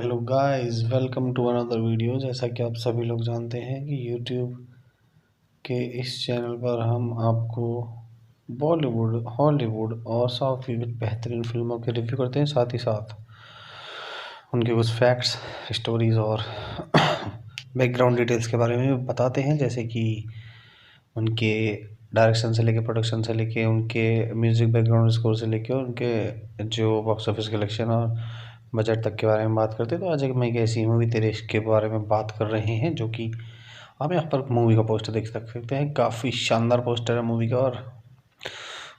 Hello guys, welcome to another video. जैसा कि आप सभी लोग जानते हैं कि यूट्यूब के इस चैनल पर हम आपको बॉलीवुड, हॉलीवुड और साउथ की कुछ बेहतरीन फिल्मों के रिव्यू करते हैं, साथ ही साथ उनके कुछ फैक्ट्स, स्टोरीज़ और बैकग्राउंड डिटेल्स के बारे में बताते हैं, जैसे कि उनके डायरेक्शन से लेके, प्रोडक्शन से लेके, उनके म्यूज़िक बैकग्राउंड स्कोर से लेके, उनके जो बॉक्स ऑफिस कलेक्शन और बजट तक के बारे में बात करते हैं। तो आज एक मैं एक ऐसी मूवी तेरे इश्क के बारे में बात कर रहे हैं, जो कि आप यहाँ पर मूवी का पोस्टर देख सकते हैं। काफ़ी शानदार पोस्टर है मूवी का। और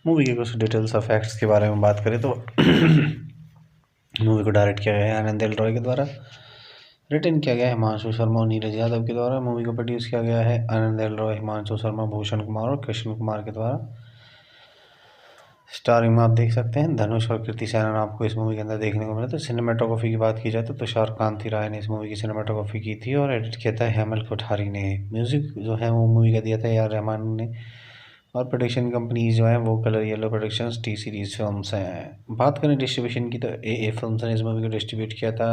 मूवी के कुछ डिटेल्स और फैक्ट्स के बारे में बात करें तो मूवी को डायरेक्ट किया गया है आनंद एल रॉय के द्वारा, रिटन किया गया है हिमांशु शर्मा और नीरज यादव के द्वारा। मूवी को प्रोड्यूस किया गया है आनंद एल रॉय, हिमांशु शर्मा, भूषण कुमार और कृष्ण कुमार के द्वारा। स्टारिंग में आप देख सकते हैं धनुष और कृति सेनन आपको इस मूवी के अंदर देखने को मिला। तो सिनेमाटोग्राफी की बात की जाए तो तुषार कांति राय ने इस मूवी की सिनेमाटोग्राफी की थी और एडिट किया था हेमल कोठारी ने। म्यूजिक जो है वो मूवी का दिया था ए आर रहमान ने, और प्रोडक्शन कंपनीज जो है वो colour yellow productions, T series films हैं। बात करें डिस्ट्रीब्यूशन की तो ए फिल्म्स ने इस मूवी को डिस्ट्रीब्यूट किया था।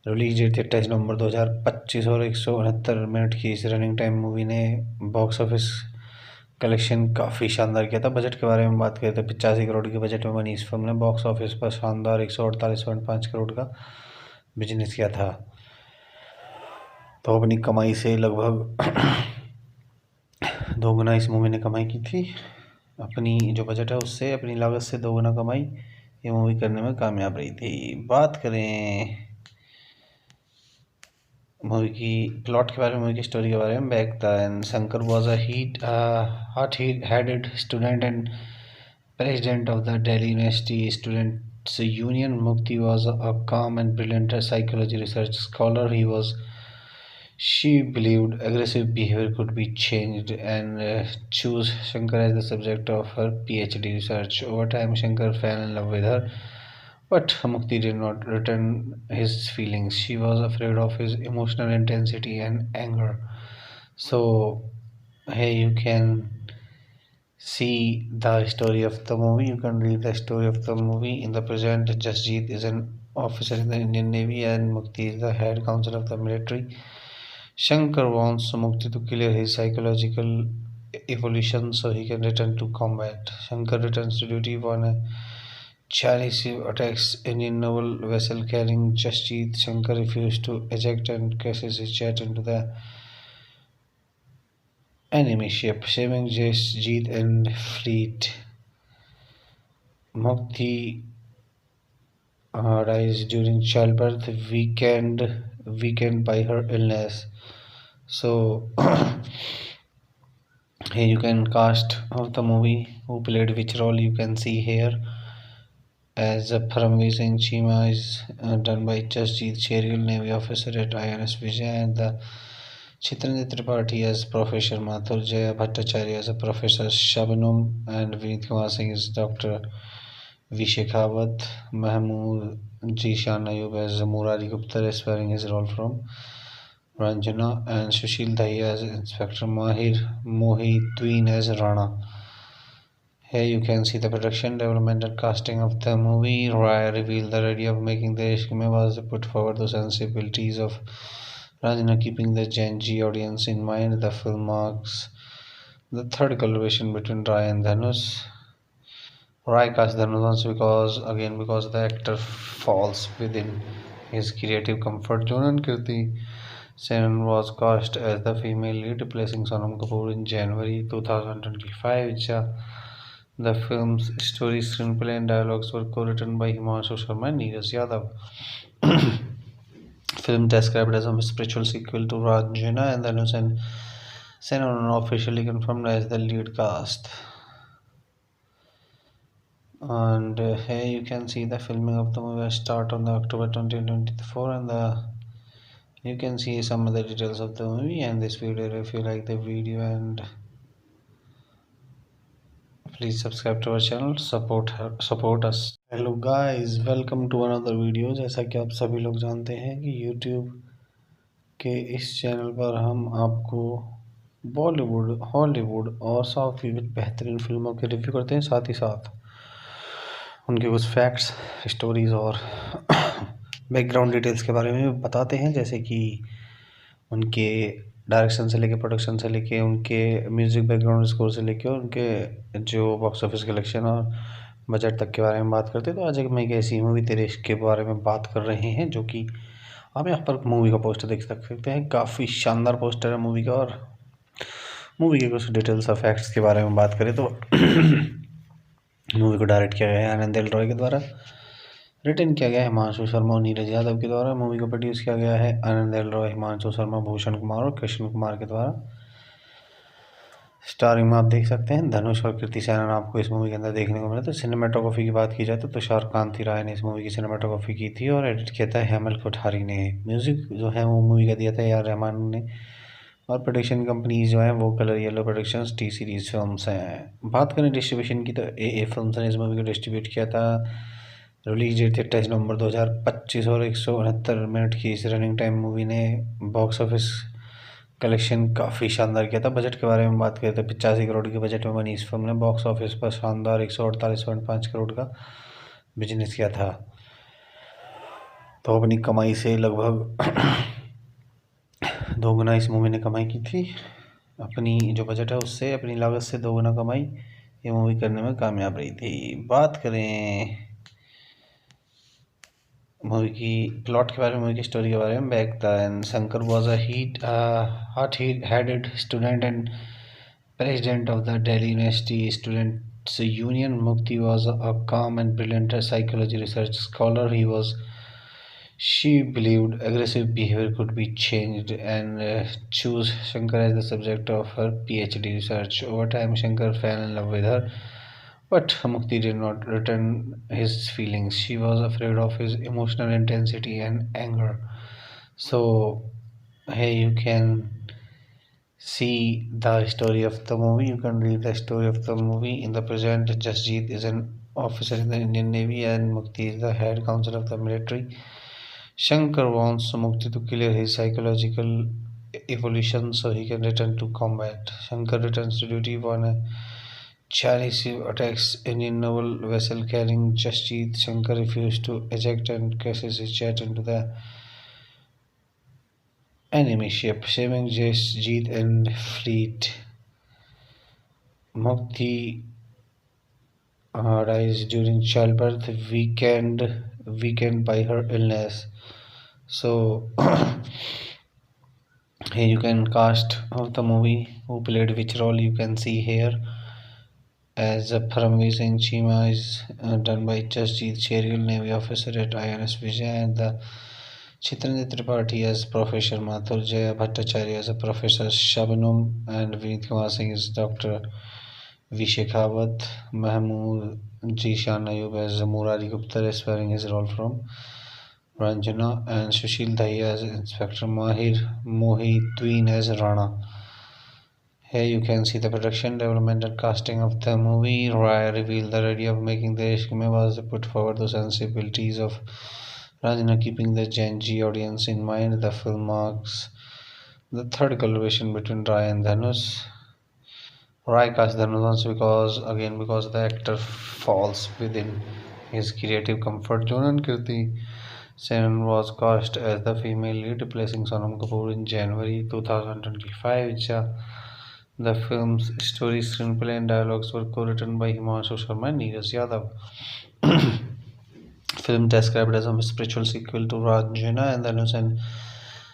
रिलीज डेट 28 नवंबर 2025 और 169 मिनट की इस रनिंग टाइम मूवी ने बॉक्स ऑफिस कलेक्शन काफ़ी शानदार किया था। बजट के बारे में बात करें तो 85 करोड़ के बजट में बनी इस फिल्म ने बॉक्स ऑफिस पर शानदार 148.5 करोड़ का बिजनेस किया था। तो अपनी कमाई से लगभग दोगुना इस मूवी ने कमाई की थी। अपनी जो बजट है उससे अपनी लागत से दोगुना कमाई ये मूवी करने में कामयाब रही थी। बात करें मूवी की प्लॉट के बारे में, मूवी की स्टोरी के बारे में, back then Shankar was a hot-headed student and president of the Delhi University Students Union. Mukti was a calm and brilliant psychology research scholar. She believed aggressive behavior could be changed and chose Shankar as the subject of her PhD research. Over time, Shankar fell in love with her, but Mukti did not return his feelings. She was afraid of his emotional intensity and anger. So here you can see the story of the movie. You can read the story of the movie. In the present, Jasjeet is an officer in the Indian Navy and Mukti is the head counsel of the military. Shankar wants Mukti to clear his psychological evolution so he can return to combat. Shankar returns to duty when a Chinese ship attacks Indian naval vessel carrying Jasjeet. Shankar refuses to eject and crashes his jet into the enemy ship, saving Jasjeet and fleet. Mukti dies during childbirth, weakened by her illness. So here you can cast of the movie who played which role. You can see here as Paramveer Singh Chima is done by Jasjeet Cherial, Navy officer at INS Vijay, and the Chitrendra Tripathi as Professor Mathur, Jaya Bhattacharya as a Professor Shabnum, and Vineet Kumar Singh is Dr. V. Shekhawat, Mahmood Jishan Ayub as Murari Gupta, aspiring his role from Ranjana, and Sushil Dahiya as Inspector Mahir, Mohituddin as Rana. Here you can see the production, development and casting of the movie. Rai revealed the idea of making the Ishq Mein was put forward the sensibilities of Ranjana, keeping the Gen Z audience in mind. The film marks the third collaboration between Rai and Dhanush. Rai cast Dhanush because the actor falls within his creative comfort zone, and Kirti Senon was cast as the female lead, replacing Sonam Kapoor in January 2025. The film's story, screenplay, and dialogues were co-written by Himanshu Sharma and Neeraj Yadav. Film described as a spiritual sequel to Ranjana, and Dhanush and Senon officially confirmed as the lead cast. And here you can see the filming of the movie start on the October 2024, and you can see some of the details of the movie and this video. If you like the video, and please subscribe to our channel, support us. Hello guys, welcome to another video. जैसा कि आप सभी लोग जानते हैं कि YouTube के इस चैनल पर हम आपको बॉलीवुड, हॉलीवुड और साउथ की कुछ बेहतरीन फिल्मों के रिव्यू करते हैं, साथ ही साथ उनके कुछ फैक्ट्स, स्टोरीज़ और बैकग्राउंड डिटेल्स के बारे में बताते हैं, जैसे कि उनके डायरेक्शन से लेके, प्रोडक्शन से लेके, उनके म्यूज़िक बैकग्राउंड स्कोर से लेके, उनके जो बॉक्स ऑफिस कलेक्शन और बजट तक के बारे में बात करते हैं। तो आज एक मैं एक ऐसी मूवी तेरे इश्क के बारे में बात कर रहे हैं, जो कि आप यहाँ पर मूवी का पोस्टर देख सकते हैं। काफ़ी शानदार पोस्टर है मूवी का। और मूवी के कुछ डिटेल्स और फैक्ट्स के बारे में बात करें तो मूवी को डायरेक्ट किया गया है आनंद एल रॉय के द्वारा, रिटन किया गया है हिमांशु शर्मा और नीरज यादव के द्वारा। मूवी को प्रोड्यूस किया गया है आनंद एल रॉय, हिमांशु शर्मा, भूषण कुमार और कृष्ण कुमार के द्वारा। स्टारिंग में आप देख सकते हैं धनुष और कृति सेनन आपको इस मूवी के अंदर देखने को मिला। तो सिनेमाटोग्राफी की बात की जाए तो तुषार कांति राय ने इस मूवी की सिनेमाटोग्राफी की थी और एडिट किया था हेमल कोठारी ने। म्यूजिक जो है वो मूवी का दिया था AR रहमान ने। और प्रोडक्शन कंपनीज जो है वो colour yellow productions, T series films हैं। बात करें डिस्ट्रीब्यूशन की तो AA फिल्म्स ने इस मूवी को डिस्ट्रीब्यूट किया था। रिलीज डेट थी 28 नवंबर 2025 और 169 मिनट की इस रनिंग टाइम मूवी ने बॉक्स ऑफिस कलेक्शन काफ़ी शानदार किया था। बजट के बारे में बात करें तो 85 करोड़ के बजट में बनी इस फिल्म ने बॉक्स ऑफिस पर शानदार 148.5 करोड़ का बिजनेस किया था। तो अपनी कमाई से लगभग 2 गुना इस मूवी ने कमाई की थी। अपनी जो बजट है उससे अपनी लागत से 2 गुना कमाई ये मूवी करने में कामयाब रही थी। बात करें मूवी की प्लॉट के बारे में, मूवी की स्टोरी के बारे में, back then Shankar was a hot-headed student and president of the Delhi University Students Union. Mukti was a calm and brilliant psychology research scholar. She believed aggressive behavior could be changed and chose Shankar as the subject of her PhD research. Over time, Shankar fell in love with her, but Mukti did not return his feelings. She was afraid of his emotional intensity and anger. So, here you can see the story of the movie. You can read the story of the movie. In the present, Jasjeet is an officer in the Indian Navy and Mukti is the head counsel of the military. Shankar wants Mukti to clear his psychological evolution so he can return to combat. Shankar returns to duty when a Chinese ship attacks Indian naval vessel carrying Jasjeet. Shankar refuses to eject and crashes his jet into the enemy ship, saving Jasjeet and fleet. Mukti dies during childbirth, weakened by her illness. So here you can cast of the movie who played which role you can see here. As Paramveer Singh Chima is done by Jasjeet Cherial, Navy officer at INS Vijay, and the Chitrendra Tripathi as Professor Mathur, Jaya Bhattacharya as a Professor Shabnum, and Vineet Kumar Singh is Dr. V. Shekhawat, Mahmood Jishan Ayub as Murari Gupta, aspiring his role from Ranjana, and Sushil Dahiya as Inspector Mahir Mohitween as Rana. Here you can see the production, development and casting of the movie. Rai revealed the idea of making the Ishq Mein was put forward the sensibilities of Ranjana, keeping the Gen Z audience in mind. The film marks the third collaboration between Rai and Dhanush. Rai cast Dhanush because the actor falls within his creative comfort zone, and Kirti Senon was cast as the female lead, replacing Sonam Kapoor in January 2025. The film's story, screenplay, and dialogues were co-written by Himanshu Sharma and Neeraj Yadav. Film described as a spiritual sequel to Ranjana, and Dhanush and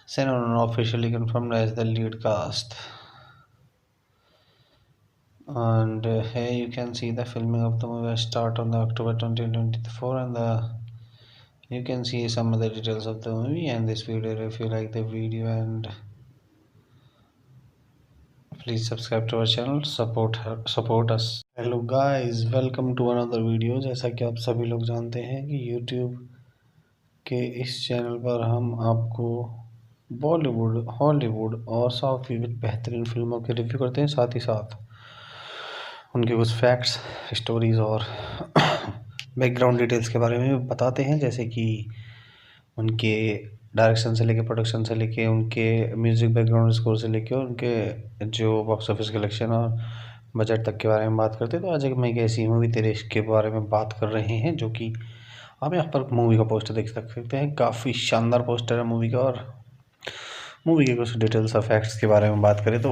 Senon officially confirmed as the lead cast. And here you can see the filming of the movie start on the October 2024, and you can see some of the details of the movie and this video. If you like the video, and please subscribe to our channel, support us. Hello guys, welcome to another video. जैसा कि आप सभी लोग जानते हैं कि YouTube के इस चैनल पर हम आपको बॉलीवुड, हॉलीवुड और साउथ की बेहतरीन फिल्मों के रिव्यू करते हैं, साथ ही साथ उनके कुछ फैक्ट्स, स्टोरीज़ और बैकग्राउंड डिटेल्स के बारे में बताते हैं, जैसे कि उनके डायरेक्शन से लेके, प्रोडक्शन से लेके, उनके म्यूज़िक बैकग्राउंड स्कोर से लेके, उनके जो बॉक्स ऑफिस कलेक्शन और बजट तक के बारे में बात करते हैं। तो आज एक मैं एक ऐसी मूवी तेरे इश्क के बारे में बात कर रहे हैं, जो कि आप यहाँ पर मूवी का पोस्टर देख सकते हैं, काफ़ी शानदार पोस्टर है मूवी का। और मूवी के कुछ डिटेल्स और फैक्ट्स के बारे में बात करें तो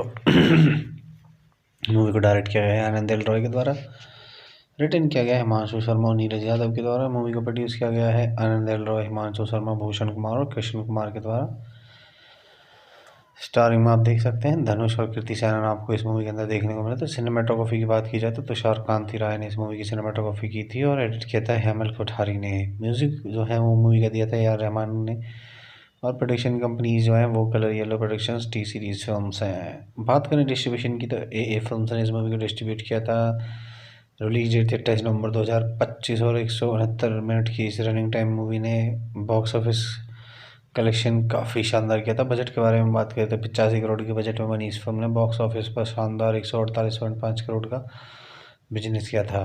मूवी को डायरेक्ट किया गया है आनंद एल रॉय के द्वारा, रिटन किया गया है हिमांशु शर्मा और नीरज यादव के द्वारा। मूवी को प्रोड्यूस किया गया है आनंद एल रॉय, हिमांशु शर्मा, भूषण कुमार और कृष्ण कुमार के द्वारा। स्टारिंग में आप देख सकते हैं धनुष और कृति सेनन आपको इस मूवी के अंदर देखने को मिला। तो सिनेमाटोग्राफी की बात की जाए तो तुषार कांति राय ने इस मूवी की सिनेमाटोग्राफी की थी और एडिट किया था हेमल कोठारी ने। म्यूजिक जो है वो मूवी का दिया था AR रहमान ने और प्रोडक्शन कंपनी जो है वो colour yellow productions, T series films हैं। बात करें डिस्ट्रीब्यूशन की तो AA फिल्म्स ने इस मूवी को डिस्ट्रीब्यूट किया था। रिलीज डेट 28 नवंबर 2025 और 169 मिनट की इस रनिंग टाइम मूवी ने बॉक्स ऑफिस कलेक्शन काफ़ी शानदार किया था। बजट के बारे में बात करें तो 85 करोड़ के बजट में बनी इस फिल्म ने बॉक्स ऑफिस पर शानदार 148.5 करोड़ का बिजनेस किया था।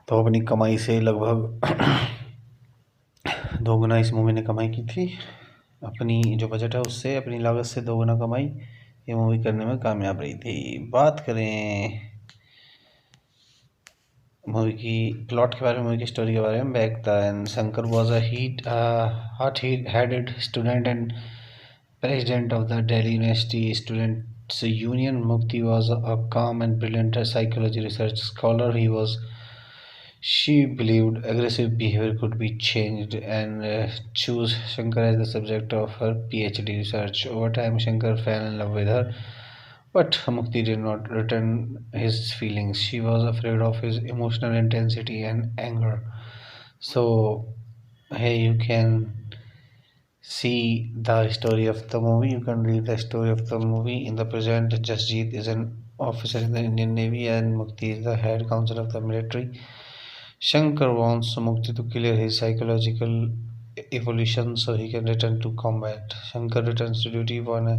तो अपनी कमाई से लगभग दोगुना इस मूवी ने कमाई की थी। अपनी जो बजट है उससे अपनी लागत से दोगुना कमाई ये मूवी करने में कामयाब रही थी। बात करें मूवी की प्लॉट के बारे में, मूवी की स्टोरी के बारे में, back then Shankar was a hot-headed student and president of the Delhi University Students' Union. Mukti was a calm and brilliant psychology research scholar. She believed aggressive behavior could be changed and chose Shankar as the subject of her PhD research. Over time, Shankar fell in love with her, but Mukti did not return his feelings. She was afraid of his emotional intensity and anger. So, here you can see the story of the movie. You can read the story of the movie. In the present, Jasjeet is an officer in the Indian Navy and Mukti is the head counsel of the military. Shankar wants Mukti to clear his psychological evolution so he can return to combat. Shankar returns to duty when a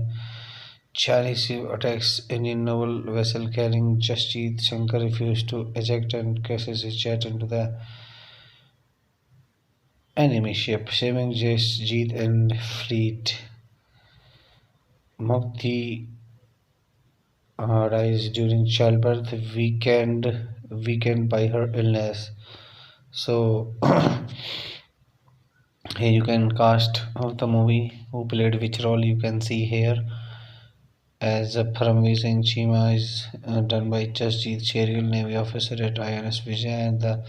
Chinese ship attacks Indian naval vessel carrying Jasjeet. Shankar refuses to eject and crashes his jet into the enemy ship, saving Jasjeet and fleet. Mukti dies during childbirth, weakened by her illness. So here you can cast of the movie who played which role you can see here. As Paramveer Singh Chima is done by Jasjeet Cherial, Navy officer at INS Vijay, and the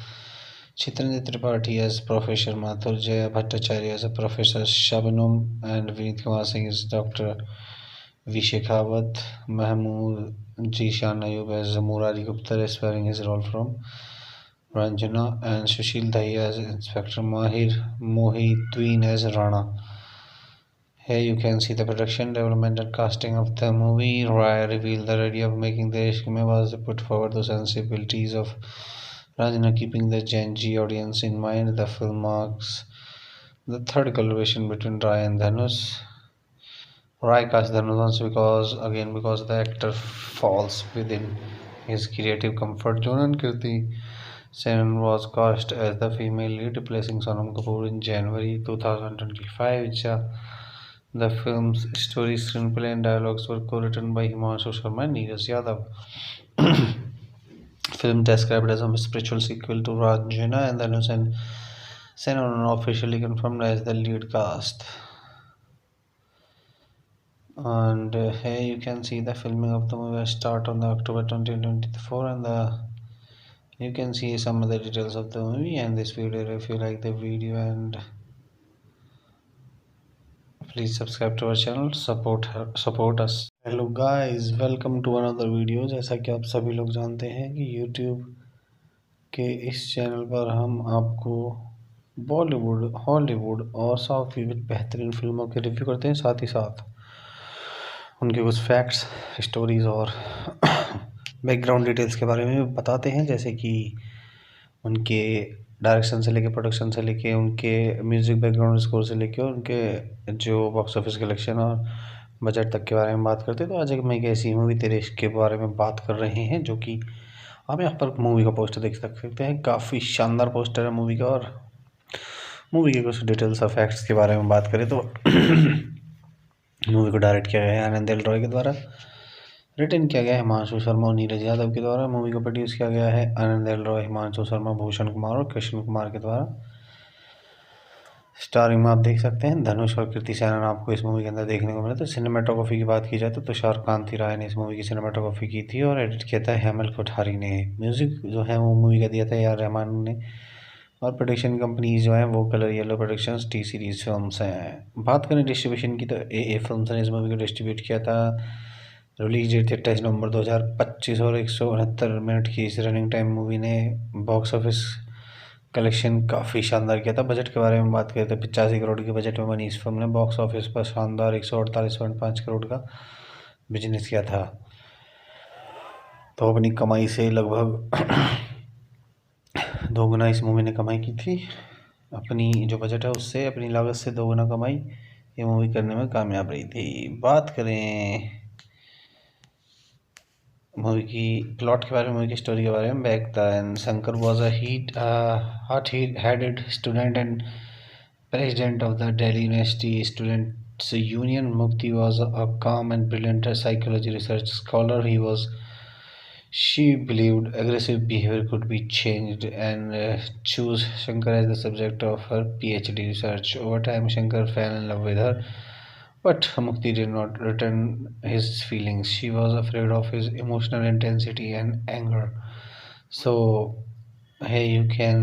Chitrendra Tripathi as Professor Mathur, Jaya Bhattacharya as a Professor Shabnum, and Vineet Kumar Singh is Dr. V. Shekhawat, Mahmood Jishan Ayub as Murari Gupta, aspiring his role from Ranjana, and Sushil Dahiya as Inspector Mahir Mohideen as Rana. Here you can see the production, development and casting of the movie. Rai revealed the idea of making the Ishq Mein was put forward the sensibilities of Ranjana, keeping the Gen Z audience in mind. The film marks the third collaboration between Rai and Dhanush. Rai cast Dhanush because the actor falls within his creative comfort zone, and Kirti Senon was cast as the female lead, replacing Sonam Kapoor in January 2025. The film's story, screenplay, and dialogues were co-written by Himanshu Sharma and Neeraj Yadav. Film described as a spiritual sequel to Ranjana, and Dhanush and Senon officially confirmed as the lead cast. And here you can see the filming of the movie start on the October 2024, and you can see some of the details of the movie and this video. If you like the video, and please subscribe to our channel, support us. Hello guys, welcome to another video. जैसा कि आप सभी लोग जानते हैं कि YouTube के इस चैनल पर हम आपको बॉलीवुड, हॉलीवुड और साउथ की बेहतरीन फिल्मों के रिव्यू करते हैं, साथ ही साथ उनके कुछ फैक्ट्स, स्टोरीज़ और बैकग्राउंड डिटेल्स के बारे में बताते हैं, जैसे कि उनके डायरेक्शन से लेके, प्रोडक्शन से लेके, उनके म्यूज़िक बैकग्राउंड स्कोर से लेके, उनके जो बॉक्स ऑफिस कलेक्शन और बजट तक के बारे में बात करते हैं। तो आज एक मैं एक ऐसी मूवी तेरे इश्क के बारे में बात कर रहे हैं, जो कि आप यहाँ पर मूवी का पोस्टर देख सकते हैं, काफ़ी शानदार पोस्टर है मूवी का। और मूवी के कुछ डिटेल्स और फैक्ट्स के बारे में बात करें तो मूवी को डायरेक्ट किया गया है आनंद एल रॉय के द्वारा, रिटन किया गया है हिमांशु शर्मा और नीरज यादव के द्वारा। मूवी को प्रोड्यूस किया गया है आनंद एल रॉय, हिमांशु शर्मा, भूषण कुमार और कृष्ण कुमार के द्वारा। स्टारिंग में आप देख सकते हैं धनुष और कृति सेनन आपको इस मूवी के अंदर देखने को मिला। तो सिनेमाटोग्राफी की बात की जाए तो तुषार कांति राय ने इस मूवी की सिनेमाटोग्राफी की थी और एडिट किया था हेमल कोठारी ने। म्यूजिक जो है वो मूवी का दिया था AR रहमान ने और प्रोडक्शन कंपनीज जो है वो colour yellow productions, T series films हैं। बात करें डिस्ट्रीब्यूशन की तो AA फिल्म्स ने इस मूवी को डिस्ट्रीब्यूट किया था। रिलीज डेट थी 28 नवंबर 2025 और 169 मिनट की इस रनिंग टाइम मूवी ने बॉक्स ऑफिस कलेक्शन काफ़ी शानदार किया था। बजट के बारे में बात करें तो 85 करोड़ के बजट में बनी इस फिल्म ने बॉक्स ऑफिस पर शानदार 148.5 करोड़ का बिजनेस किया था। तो अपनी कमाई से लगभग 2 गुना इस मूवी ने कमाई की थी। अपनी जो बजट है उससे अपनी लागत से 2 गुना कमाई ये मूवी करने में कामयाब रही थी। बात करें मूवी की प्लॉट के बारे में, मूवी की स्टोरी के बारे में, back then Shankar was a hot-headed student and president of the Delhi University Students' Union. Mukti was a calm and brilliant psychology research scholar. She believed aggressive behavior could be changed and chose Shankar as the subject of her PhD research. Over time, Shankar fell in love with her, but Mukti did not return his feelings. She was afraid of his emotional intensity and anger. So, here you can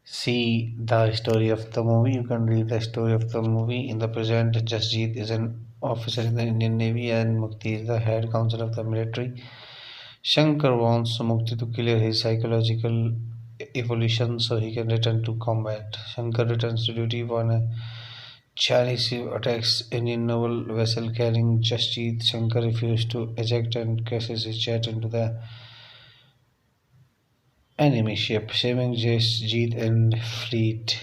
see the story of the movie. You can read the story of the movie. In the present, Jasjeet is an officer in the Indian Navy and Mukti is the head counsel of the military. Shankar wants Mukti to clear his psychological evolution so he can return to combat. Shankar returns to duty when a Chinese attacks Indian naval vessel carrying Jasjeet. Shankar refuses to eject and crashes his jet into the enemy ship, saving Jasjeet and fleet.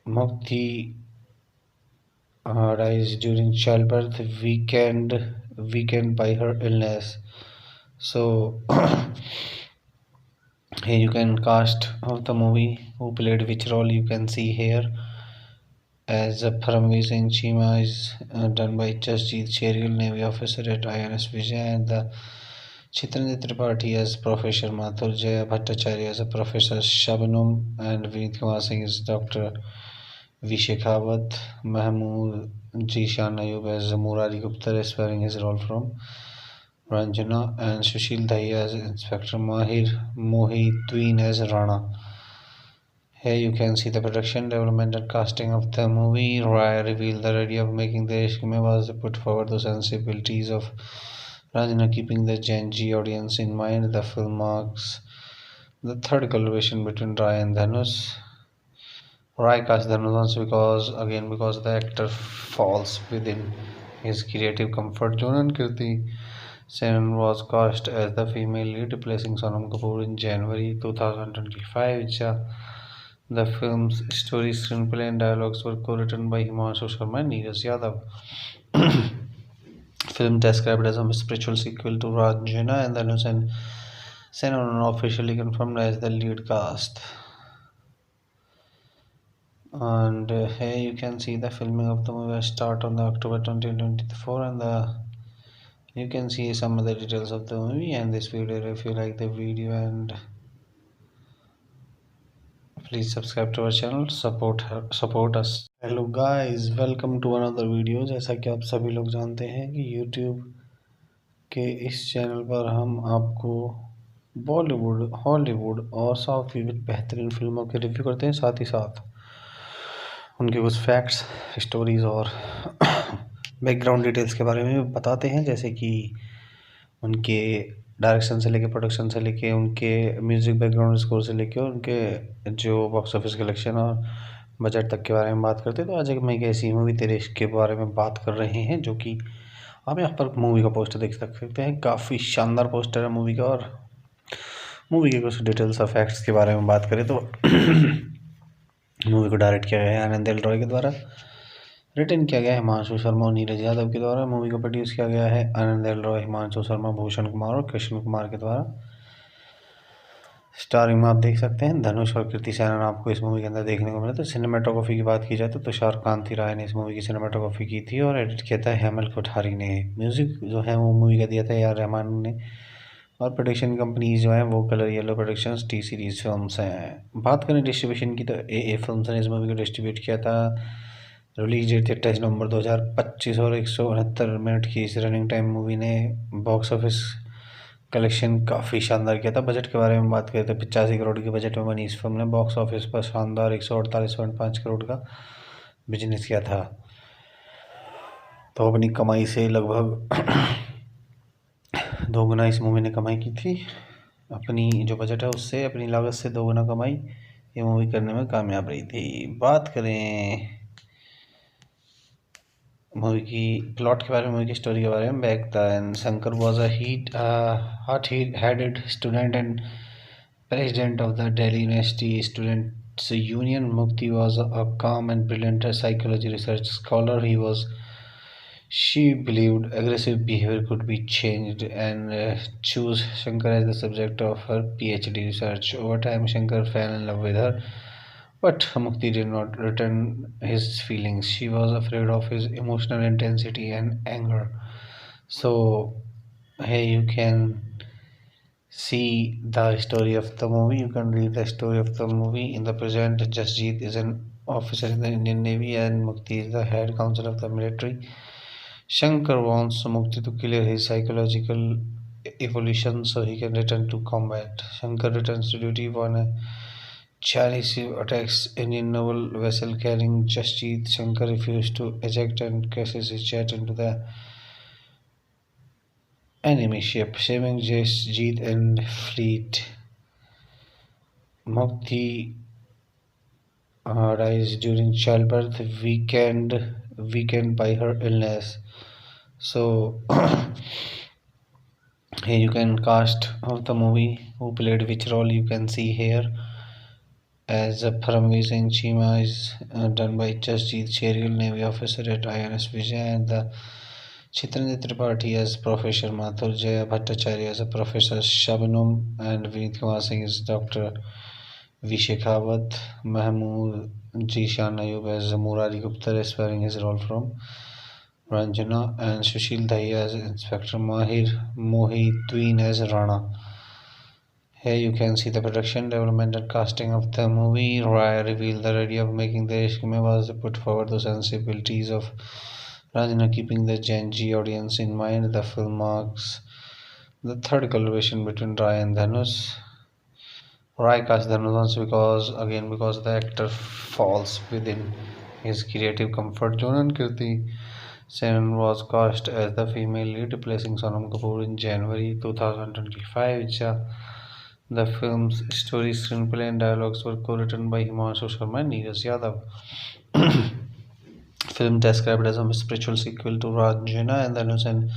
Mukti dies during childbirth, weakened by her illness. So here you can cast of the movie who played which role you can see here. As Paramveer Singh Chima is done by Jasjeet Cherial, Navy officer at INS Vijay, and the Chitrendra Tripathi as Professor Mathur, Jaya Bhattacharya as a Professor Shabnum, and Vineet Kumar Singh is Dr. V. Shekhawat, Mahmood Jishan Ayub as Murari Gupta, aspiring his role from Ranjana, and Sushil Dahiya as Inspector Mahir Mohideen as Rana. Here you can see the production, development and casting of the movie. Rai revealed the idea of making the Ishq was put forward the sensibilities of Ranjana, keeping the Gen Z audience in mind. The film marks the third collaboration between Rai and Dhanush. Rai cast Dhanush because the actor falls within his creative comfort zone, and Kirti Senon was cast as the female lead, replacing Sonam Kapoor in January 2025. The film's story, screenplay, and dialogues were co-written by Himanshu Sharma and Neeraj Yadav. Film described as a spiritual sequel to Ranjana, and Dhanush and Senon are officially confirmed as the lead cast. And here you can see the filming of the movie start on the October 2024, and you can see some of the details of the movie and this video. If you like the video, and please subscribe to our channel, support us. Hello guys, welcome to another video. जैसा कि आप सभी लोग जानते हैं कि YouTube के इस चैनल पर हम आपको बॉलीवुड, हॉलीवुड और साउथ की बेहतरीन फिल्मों के रिव्यू करते हैं, साथ ही साथ उनके कुछ फैक्ट्स, स्टोरीज़ और बैकग्राउंड डिटेल्स के बारे में बताते हैं, जैसे कि उनके डायरेक्शन से लेके, प्रोडक्शन से लेके, उनके म्यूज़िक बैकग्राउंड स्कोर से लेके, उनके जो बॉक्स ऑफिस कलेक्शन और बजट तक के बारे में बात करते हैं। तो आज एक मैं एक ऐसी मूवी तेरे इश्क के बारे में बात कर रहे हैं, जो कि आप यहाँ पर मूवी का पोस्टर देख सकते हैं। काफ़ी शानदार पोस्टर है मूवी का, और मूवी के कुछ डिटेल्स और फैक्ट्स के बारे में बात करें तो मूवी को डायरेक्ट किया गया है आनंद एल रॉय के द्वारा। रिटन किया गया है हिमांशु शर्मा और नीरज यादव के द्वारा। मूवी को प्रोड्यूस किया गया है आनंद एल रॉय, हिमांशु शर्मा, भूषण कुमार और कृष्ण कुमार के द्वारा। स्टारिंग में आप देख सकते हैं धनुष और कृति सेनन आपको इस मूवी के अंदर देखने को मिला। तो सिनेमाटोग्राफी की बात की जाए तो तुषार कांति राय ने इस मूवी की सिनेमाटोग्राफी की थी और एडिट किया था हेमल कोठारी ने। म्यूजिक जो है वो मूवी का दिया था ए आर रहमान ने और प्रोडक्शन कंपनीज जो है वो colour yellow productions T series films हैं। बात करें डिस्ट्रीब्यूशन की तो ए फिल्म्स ने इस मूवी को डिस्ट्रीब्यूट किया था। रिलीज डेट थी 28 नवंबर 2025 और 169 मिनट की इस रनिंग टाइम मूवी ने बॉक्स ऑफिस कलेक्शन काफ़ी शानदार किया था। बजट के बारे में बात करें तो 85 करोड़ के बजट में बनी इस फिल्म ने बॉक्स ऑफिस पर शानदार 148.5 करोड़ का बिजनेस किया था। तो अपनी कमाई से लगभग 2 गुना इस मूवी ने कमाई की थी। अपनी जो बजट है उससे अपनी लागत से 2 गुना कमाई ये मूवी करने में कामयाब रही थी। बात करें मूवी की प्लॉट के बारे में, मूवी की स्टोरी के बारे में, back then Shankar was a hot-headed student and president of the Delhi University Students Union. Mukti was a calm and brilliant psychology research scholar. She believed aggressive behavior could be changed and chose Shankar as the subject of her PhD research. Over time, Shankar fell in love with her, but Mukti did not return his feelings. She was afraid of his emotional intensity and anger. So, here you can see the story of the movie. You can read the story of the movie. In the present, Jasjeet is an officer in the Indian Navy and Mukti is the head counsel of the military. Shankar wants Mukti to clear his psychological evolution so he can return to combat. Shankar returns to duty when a Chinese ship attacks Indian naval vessel carrying Jasjeet. Shankar refuses to eject and crashes his jet into the enemy ship, saving Jasjeet and fleet. Mukti dies during childbirth, weakened by her illness. So here you can cast of the movie who played which role you can see here. As Paramveer Singh Chima is done by Jasjeet Cherial, Navy officer at INS Vijay, and the Chitrendra Tripathi as Professor Mathur, Jaya Bhattacharya as a Professor Shabnum, and Vineet Kumar Singh is Dr. V. Shekhawat, Mahmood Jishan Ayub as Murari Gupta, aspiring his role from Ranjana, and Sushil Dahiya as Inspector Mahir Mohituddin as Rana. Here you can see the production, development and casting of the movie. Rai revealed the idea of making the Ishq Mein was put forward the sensibilities of Ranjana, keeping the Gen Z audience in mind. The film marks the third collaboration between Rai and Dhanush. Rai cast Dhanush because the actor falls within his creative comfort zone, and Kirti Senon was cast as the female lead, replacing Sonam Kapoor in January 2025. The film's story, screenplay, and dialogues were co-written by Himanshu Sharma and Neeraj Yadav. Film described as a spiritual sequel to Ranjana, and Dhanush and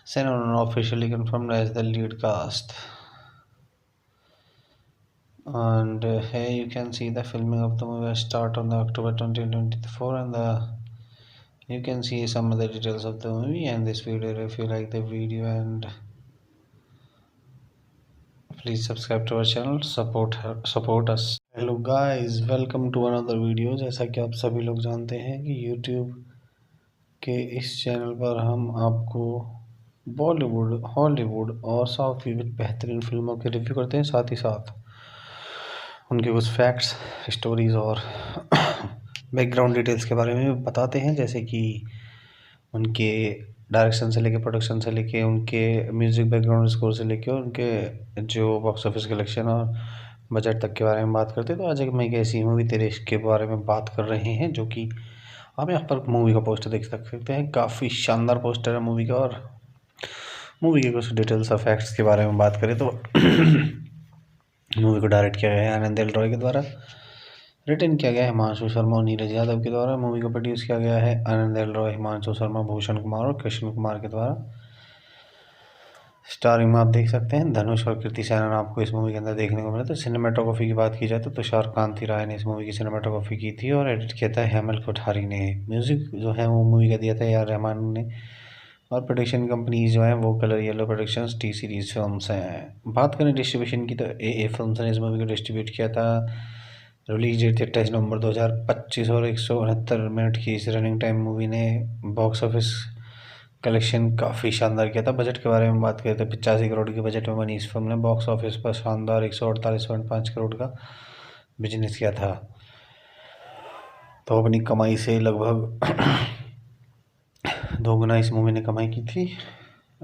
Senon officially confirmed as the lead cast. And here you can see the filming of the movie start on the October 2024, and you can see some of the details of the movie and this video. If you like the video, and please subscribe to our channel, support us. Hello guys, welcome to another video. जैसा कि आप सभी लोग जानते हैं कि YouTube के इस चैनल पर हम आपको बॉलीवुड, हॉलीवुड और साउथ की बेहतरीन फिल्मों के रिव्यू करते हैं, साथ ही साथ उनके कुछ फैक्ट्स, स्टोरीज़ और बैकग्राउंड डिटेल्स के बारे में बताते हैं, जैसे कि उनके डायरेक्शन से लेके, प्रोडक्शन से लेके, उनके म्यूज़िक बैकग्राउंड स्कोर से लेके, उनके जो बॉक्स ऑफिस कलेक्शन और बजट तक के बारे में बात करते हैं। तो आज मैं एक ऐसी मूवी तेरे इश्क के बारे में बात कर रहे हैं, जो कि आप यहाँ पर मूवी का पोस्टर देख सकते हैं। काफ़ी शानदार पोस्टर है मूवी का। और मूवी के कुछ डिटेल्स और फैक्ट्स के बारे में बात करें तो मूवी को डायरेक्ट किया गया है आनंद एल रॉय के द्वारा, रिटर्न किया गया है हिमांशु शर्मा और नीरज यादव के द्वारा। मूवी को प्रोड्यूस किया गया है आनंद एल रॉय, हिमांशु शर्मा, भूषण कुमार और कृष्ण कुमार के द्वारा। स्टारिंग में आप देख सकते हैं धनुष और कृति सेनन आपको इस मूवी के अंदर देखने को मिला। तो सिनेमाटोग्राफी की बात की जाए तो तुषार कांति राय ने इस मूवी की सिनेमाटोग्राफी की थी और एडिट किया था हेमल कोठारी ने। म्यूज़िक जो है वो मूवी का दिया था ए आर रहमान ने और प्रोडक्शन कंपनीज जो हैं वो colour yellow productions, T series films हैं। बात करें डिस्ट्रीब्यूशन की तो ए फिल्म्स ने इस मूवी को डिस्ट्रीब्यूट किया था। रिलीज डेट थी 28 नवंबर 2025 और 169 मिनट की इस रनिंग टाइम मूवी ने बॉक्स ऑफिस कलेक्शन काफ़ी शानदार किया था। बजट के बारे में बात करें तो 85 करोड़ के बजट में बनी इस फिल्म ने बॉक्स ऑफिस पर शानदार 148.5 करोड़ का बिजनेस किया था। तो अपनी कमाई से लगभग 2 गुना इस मूवी ने कमाई की थी।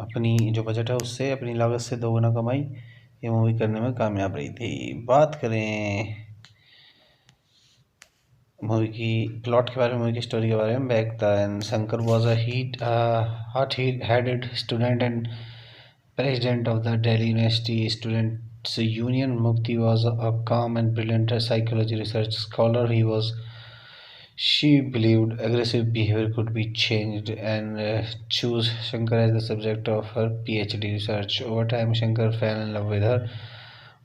अपनी जो बजट है उससे अपनी लागत से 2 गुना कमाई ये मूवी करने में कामयाब रही थी। बात करें मूवी की प्लॉट के बारे में, मूवी की स्टोरी के बारे में, back then Shankar was a hot-headed student and president of the Delhi University Students Union. Mukti was a calm and brilliant psychology research scholar. She believed aggressive behavior could be changed and chose Shankar as the subject of her PhD research. Over time, Shankar fell in love with her,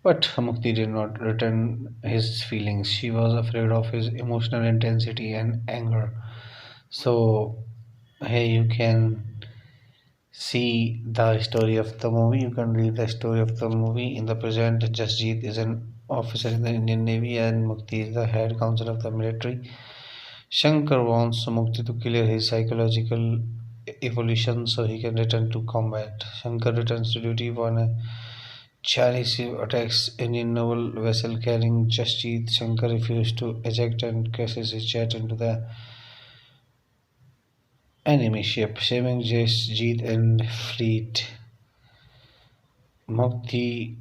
but Mukti did not return his feelings. She was afraid of his emotional intensity and anger. So, here you can see the story of the movie. You can read the story of the movie. In the present, Jasjeet is an officer in the Indian Navy and Mukti is the head counsel of the military. Shankar wants Mukti to clear his psychological evolution so he can return to combat. Shankar returns to duty when a Chinese ship attacks Indian naval vessel carrying Jasjeet. Shankar refuses to eject and crashes his jet into the enemy ship, saving Jasjeet and fleet. Mukti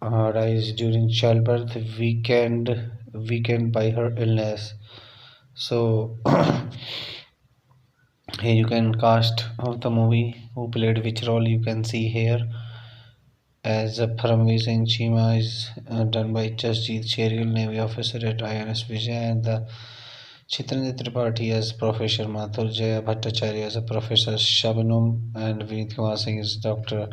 dies during childbirth, weakened by her illness. So here you can cast of the movie who played which role you can see here. As Paramveer Singh Chima is done by Jasjeet Cherial, Navy officer at INS Vijay, and the Chitrendra Tripathi as Professor Mathur, Jaya Bhattacharya as a Professor Shabnum, and Vineet Kumar Singh is Dr.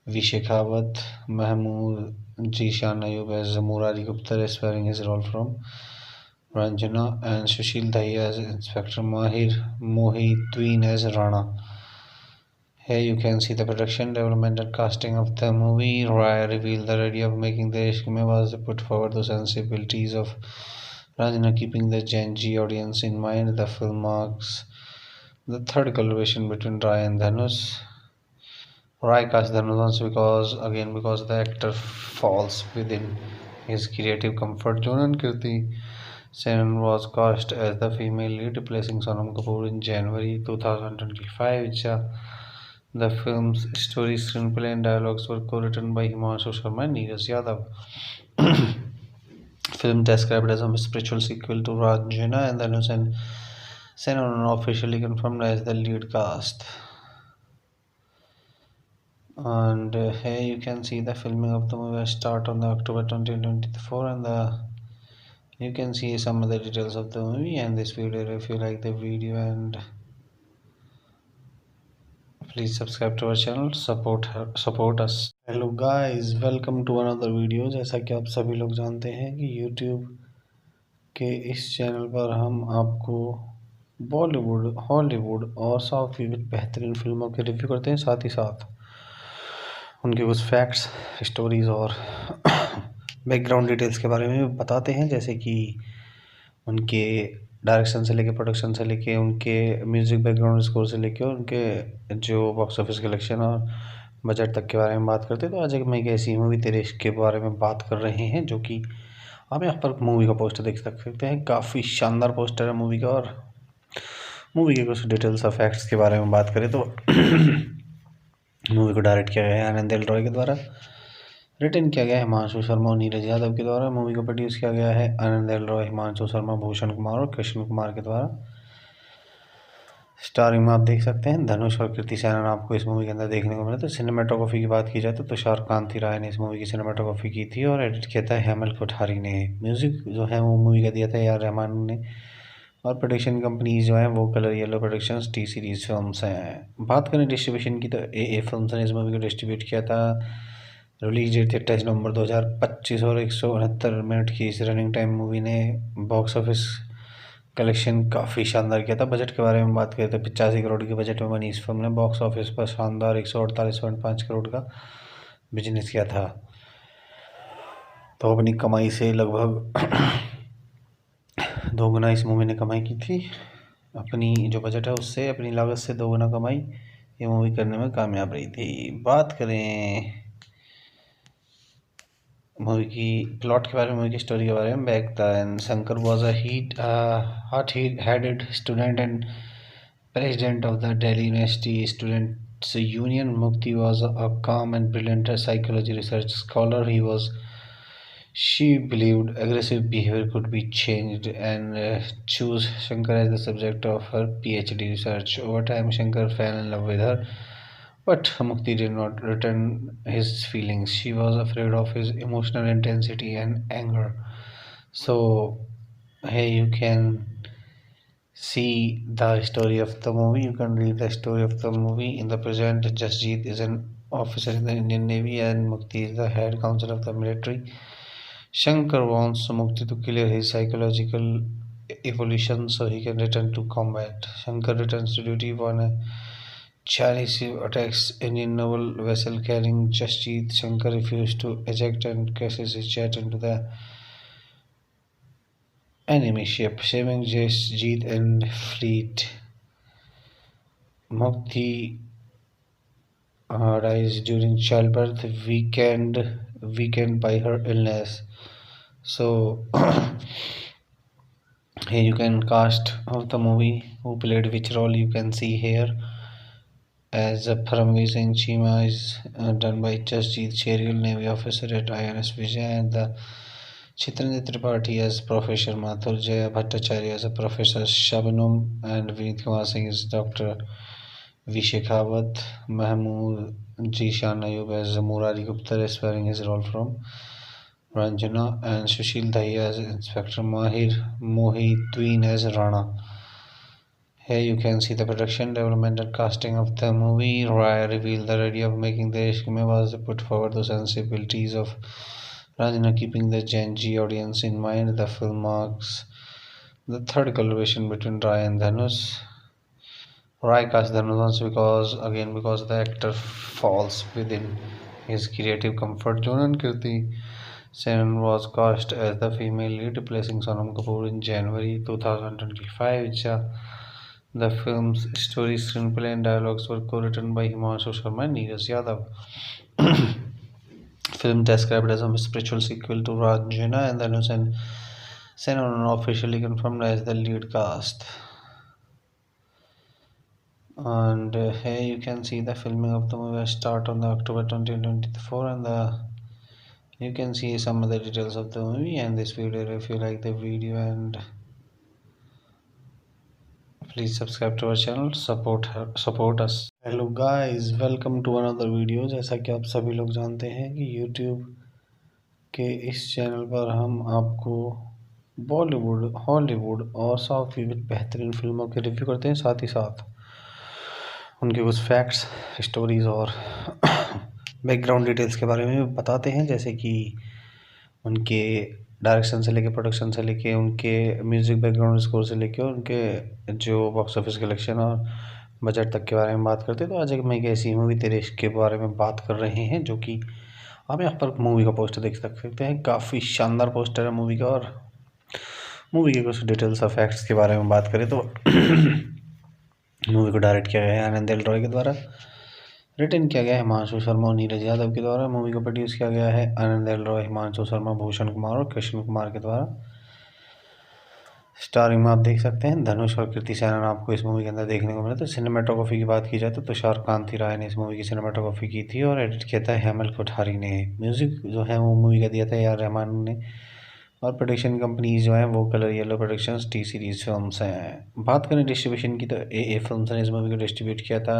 V. Shekhawat, Mahmood Jishan Ayub as Murari Gupta, aspiring his role from Ranjana, and Sushil Dahiya as Inspector Mahir Mohideen as Rana. Here you can see the production, development and casting of the movie. Rai revealed the idea of making the Ishq was put forward the sensibilities of Ranjana, keeping the Gen Z audience in mind. The film marks the third collaboration between Rai and Dhanush. Rai cast Dhanush because the actor falls within his creative comfort zone, and Kirti Senon was cast as the female lead, replacing Sonam Kapoor in January 2025. The film's story, screenplay, and dialogues were co-written by Himanshu Sharma and Neeraj Yadav. Film described as a spiritual sequel to Ranjana, and Dhanush and Senon officially confirmed as the lead cast. And here you can see the filming of the movie start on the October 2024, and you can see some of the details of the movie and this video. If you like the video, and please subscribe to our channel, support us. Hello guys, welcome to another video. जैसा कि आप सभी लोग जानते हैं कि YouTube के इस चैनल पर हम आपको बॉलीवुड, हॉलीवुड और साउथ की बेहतरीन फिल्मों के रिव्यू करते हैं, साथ ही साथ उनके कुछ फैक्ट्स, स्टोरीज़ और बैकग्राउंड डिटेल्स के बारे में बताते हैं, जैसे कि उनके डायरेक्शन से लेके, प्रोडक्शन से लेके, उनके म्यूज़िक बैकग्राउंड स्कोर से लेके, उनके जो बॉक्स ऑफिस कलेक्शन और बजट तक के बारे में बात करते हैं। तो आज एक मैं एक ऐसी मूवी तेरे इश्क के बारे में बात कर रहे हैं, जो कि आप यहाँ पर मूवी का पोस्टर देख सकते हैं। काफ़ी शानदार पोस्टर है मूवी का। और मूवी के कुछ डिटेल्स और फैक्ट्स के बारे में बात करें तो मूवी को डायरेक्ट किया गया है आनंद एल रॉय के द्वारा, रिटर्न किया गया है हिमांशु शर्मा और नीरज यादव के द्वारा। मूवी को प्रोड्यूस किया गया है आनंद एल रॉय, हिमांशु शर्मा, भूषण कुमार और कृष्ण कुमार के द्वारा। स्टारिंग में आप देख सकते हैं धनुष और कृति सेनन आपको इस मूवी के अंदर देखने को मिला। तो सिनेमाटोग्राफी की बात की जाए तो तुषार कांति राय ने इस मूवी की सिनेमाटोग्राफी की थी और एडिट किया था हेमल कोठारी ने। म्यूज़िक जो है वो मूवी का दिया था AR रहमान ने, और प्रोडक्शन कंपनीज जो हैं वो colour yellow productions, T series films हैं। बात करें डिस्ट्रीब्यूशन की तो ए फिल्म्स ने इस मूवी को डिस्ट्रीब्यूट किया था। रिलीज डेट थी 28 नवंबर 2025 और 169 मिनट की इस रनिंग टाइम मूवी ने बॉक्स ऑफिस कलेक्शन काफ़ी शानदार किया था। बजट के बारे में बात करें तो 85 करोड़ के बजट में बनी इस फिल्म ने बॉक्स ऑफिस पर शानदार 148.5 करोड़ का बिजनेस किया था। तो अपनी कमाई से लगभग 2 गुना इस मूवी ने कमाई की थी। अपनी जो बजट है उससे अपनी लागत से 2 गुना कमाई ये मूवी करने में कामयाब रही थी। बात करें मूवी की प्लॉट के बारे में, मूवी की स्टोरी के बारे में, back then Shankar was a hot-headed student and president of the Delhi University Students Union. Mukti was a calm and brilliant psychology research scholar. She believed aggressive behavior could be changed and chose Shankar as the subject of her PhD research. Over time, Shankar fell in love with her, but Mukti did not return his feelings. She was afraid of his emotional intensity and anger. So, here you can see the story of the movie. You can read the story of the movie. In the present, Jasjeet is an officer in the Indian Navy and Mukti is the head counsel of the military. Shankar wants Mukti to clear his psychological evolution so he can return to combat. Shankar returns to duty when a Chinese ship attacks Indian naval vessel carrying Jasjeet. Shankar refuses to eject and crashes his jet into the enemy ship, saving Jasjeet and fleet. Mukti dies during childbirth, weakened by her illness. So here you can cast of the movie who played which role you can see here. As Paramveer Singh Cheema is done by Jasjeet Cherial, Navy officer at INS Vijay, and the Chitrendra Tripathi as Professor Mathur, Jaya Bhattacharya as a Professor Shabnum, and Vineet Kumar Singh is Dr. V. Shekhawat, Mahmood Jishan Ayub as Murari Gupta, aspiring his role from Ranjana, and Sushil Dahiya as Inspector Mahir Mohideen as Rana. Here you can see the production, development and casting of the movie. Rai revealed the idea of making the Ishq Mein was put forward the sensibilities of Ranjana, keeping the Gen Z audience in mind. The film marks the third collaboration between Rai and Dhanush. Rai cast Dhanush because the actor falls within his creative comfort zone, and Kirti Sen was cast as the female lead, replacing Sonam Kapoor in January 2025. The film's story, screenplay, and dialogues were co-written by Himanshu Sharma and Neeraj Yadav. Film described as a spiritual sequel to Ranjana, and Dhanush and Sen are officially confirmed as the lead cast. And here you can see the filming of the movie start on the October 2024, and you can see some of the details of the movie and this video. If you like the video, and please subscribe to our channel, support us. Hello guys, welcome to another video. जैसा कि आप सभी लोग जानते हैं कि YouTube के इस चैनल पर हम आपको बॉलीवुड, हॉलीवुड और साउथ की कुछ बेहतरीन फिल्मों के रिव्यू करते हैं, साथ ही साथ उनके कुछ फैक्ट्स, स्टोरीज़ और बैकग्राउंड डिटेल्स के बारे में भी बताते हैं, जैसे कि उनके डायरेक्शन से लेके, प्रोडक्शन से लेके, उनके म्यूज़िक बैकग्राउंड स्कोर से लेके, उनके जो बॉक्स ऑफिस कलेक्शन और बजट तक के बारे में बात करते हैं। तो आज एक ऐसी मूवी तेरे इश्क के बारे में बात कर रहे हैं, जो कि आप यहाँ पर मूवी का पोस्टर देख सकते हैं। काफ़ी शानदार पोस्टर है मूवी का। और मूवी के कुछ डिटेल्स और फैक्ट्स के बारे में बात करें तो मूवी को डायरेक्ट किया गया है आनंद एल रॉय के द्वारा, रिटन किया गया है हिमांशु शर्मा और नीरज यादव के द्वारा। मूवी को प्रोड्यूस किया गया है आनंद एल रॉय, हिमांशु शर्मा, भूषण कुमार और कृष्ण कुमार के द्वारा। स्टारिंग में आप देख सकते हैं धनुष और कृति सेनन आपको इस मूवी के अंदर देखने को मिला। तो सिनेमाटोग्राफी की बात की जाए तो तुषार कांति राय ने इस मूवी की सिनेमाटोग्राफी की थी और एडिट किया था हेमल कोठारी ने। म्यूज़िक जो है वो मूवी का दिया था ए आर रहमान ने, और प्रोडक्शन कंपनीज जो हैं वो colour yellow productions, T series films हैं। बात करें डिस्ट्रीब्यूशन की तो ए फिल्म्स ने इस मूवी को डिस्ट्रीब्यूट किया था।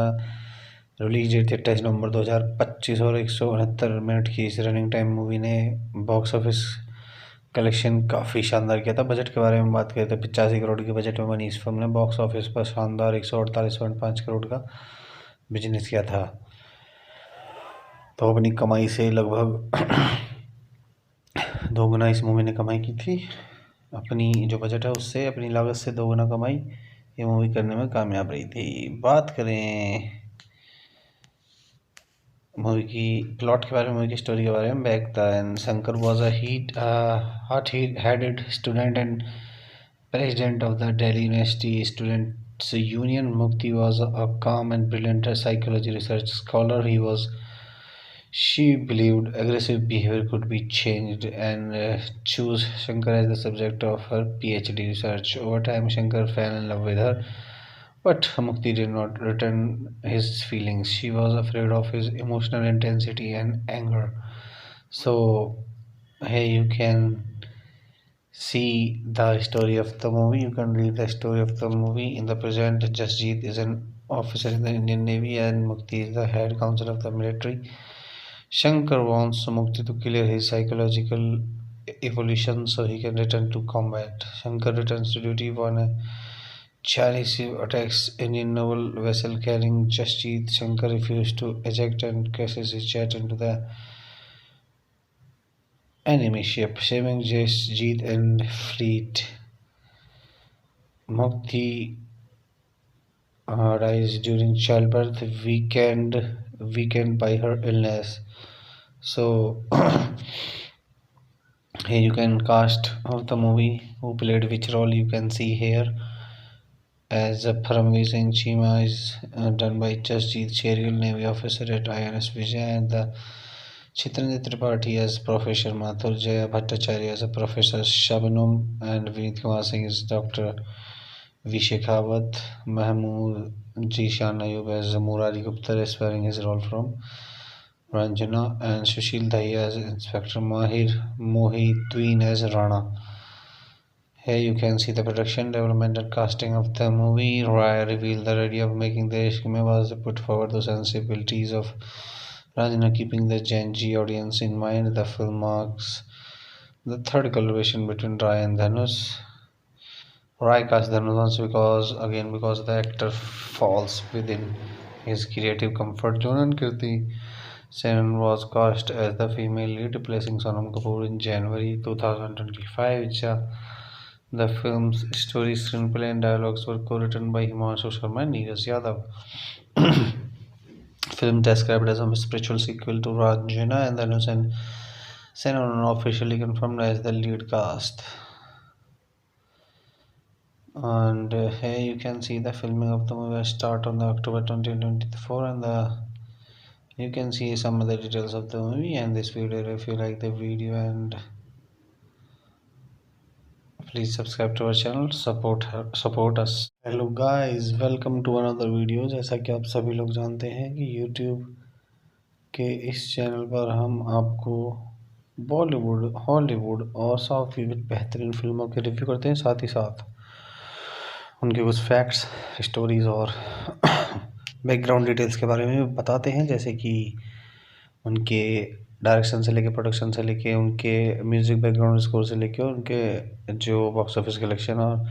रिलीज डेट थी 28 नवंबर 2025 और 169 मिनट की इस रनिंग टाइम मूवी ने बॉक्स ऑफिस कलेक्शन काफ़ी शानदार किया था। बजट के बारे में बात करें तो 85 करोड़ के बजट में बनी इस फिल्म ने बॉक्स ऑफिस पर शानदार 148.5 करोड़ का बिजनेस किया था। तो अपनी कमाई से लगभग 2 गुना इस मूवी ने कमाई की थी। अपनी जो बजट है उससे अपनी लागत से दोगुना कमाई ये मूवी करने में कामयाब रही थी। बात करें मूवी की प्लॉट के बारे में, मूवी की स्टोरी के बारे में, back then Shankar was a hot-headed student and president of the Delhi University Students' Union. Mukti was a calm and brilliant psychology research scholar. She believed aggressive behavior could be changed and chose Shankar as the subject of her PhD research. Over time, Shankar fell in love with her, but Mukti did not return his feelings. She was afraid of his emotional intensity and anger. So, here you can see the story of the movie. You can read the story of the movie. In the present, Jasjeet is an officer in the Indian Navy and Mukti is the head counsel of the military. Shankar wants Mukti to clear his psychological evolution so he can return to combat. Shankar returns to duty when a Chinese ship attacks Indian naval vessel carrying Jasjeet. Shankar refuses to eject and crashes his jet into the enemy ship, saving Jasjeet and fleet. Mukti dies during childbirth, weakened by her illness. So here you can cast of the movie who played which role you can see here. As Paramveer Singh Cheema is done by Jasjeet Cherial, Navy officer at INS Vijay, and the Chitrendra Tripathi as Professor Mathur, Jaya Bhattacharya as a Professor Shabnum, and Vineet Kumar Singh is Dr. V. Shekhawat, Mahmood Jishan Ayub as Murari Gupta, aspiring his role from Ranjana, and Sushil Dahiya as Inspector Mahir Mohideen as Rana. Here you can see the production, development and casting of the movie. Rai revealed the idea of making the Ishq was to put forward the sensibilities of Ranjana, keeping the Gen Z audience in mind. The film marks the third collaboration between Rai and Dhanush. Rai cast Dhanush because the actor falls within his creative comfort zone, and Kirti Sen was cast as the female lead, replacing Sonam Kapoor in January 2025. The film's story, screenplay, and dialogues were co-written by Himanshu Sharma and Neeraj Yadav. Film described as a spiritual sequel to Ranjana, and Dhanush and Sen are officially confirmed as the lead cast. And here you can see the filming of the movie start on the October 2024, and you can see some of the details of the movie and this video. If you like the video, and please subscribe to our channel, support us. Hello guys, welcome to another video. जैसा कि आप सभी लोग जानते हैं कि YouTube के इस चैनल पर हम आपको बॉलीवुड, हॉलीवुड और साउथ की बेहतरीन फिल्मों के रिव्यू करते हैं, साथ ही साथ उनके कुछ फैक्ट्स, स्टोरीज़ और बैकग्राउंड डिटेल्स के बारे में बताते हैं, जैसे कि उनके डायरेक्शन से लेके, प्रोडक्शन से लेके, उनके म्यूज़िक बैकग्राउंड स्कोर से लेके, उनके जो बॉक्स ऑफिस कलेक्शन और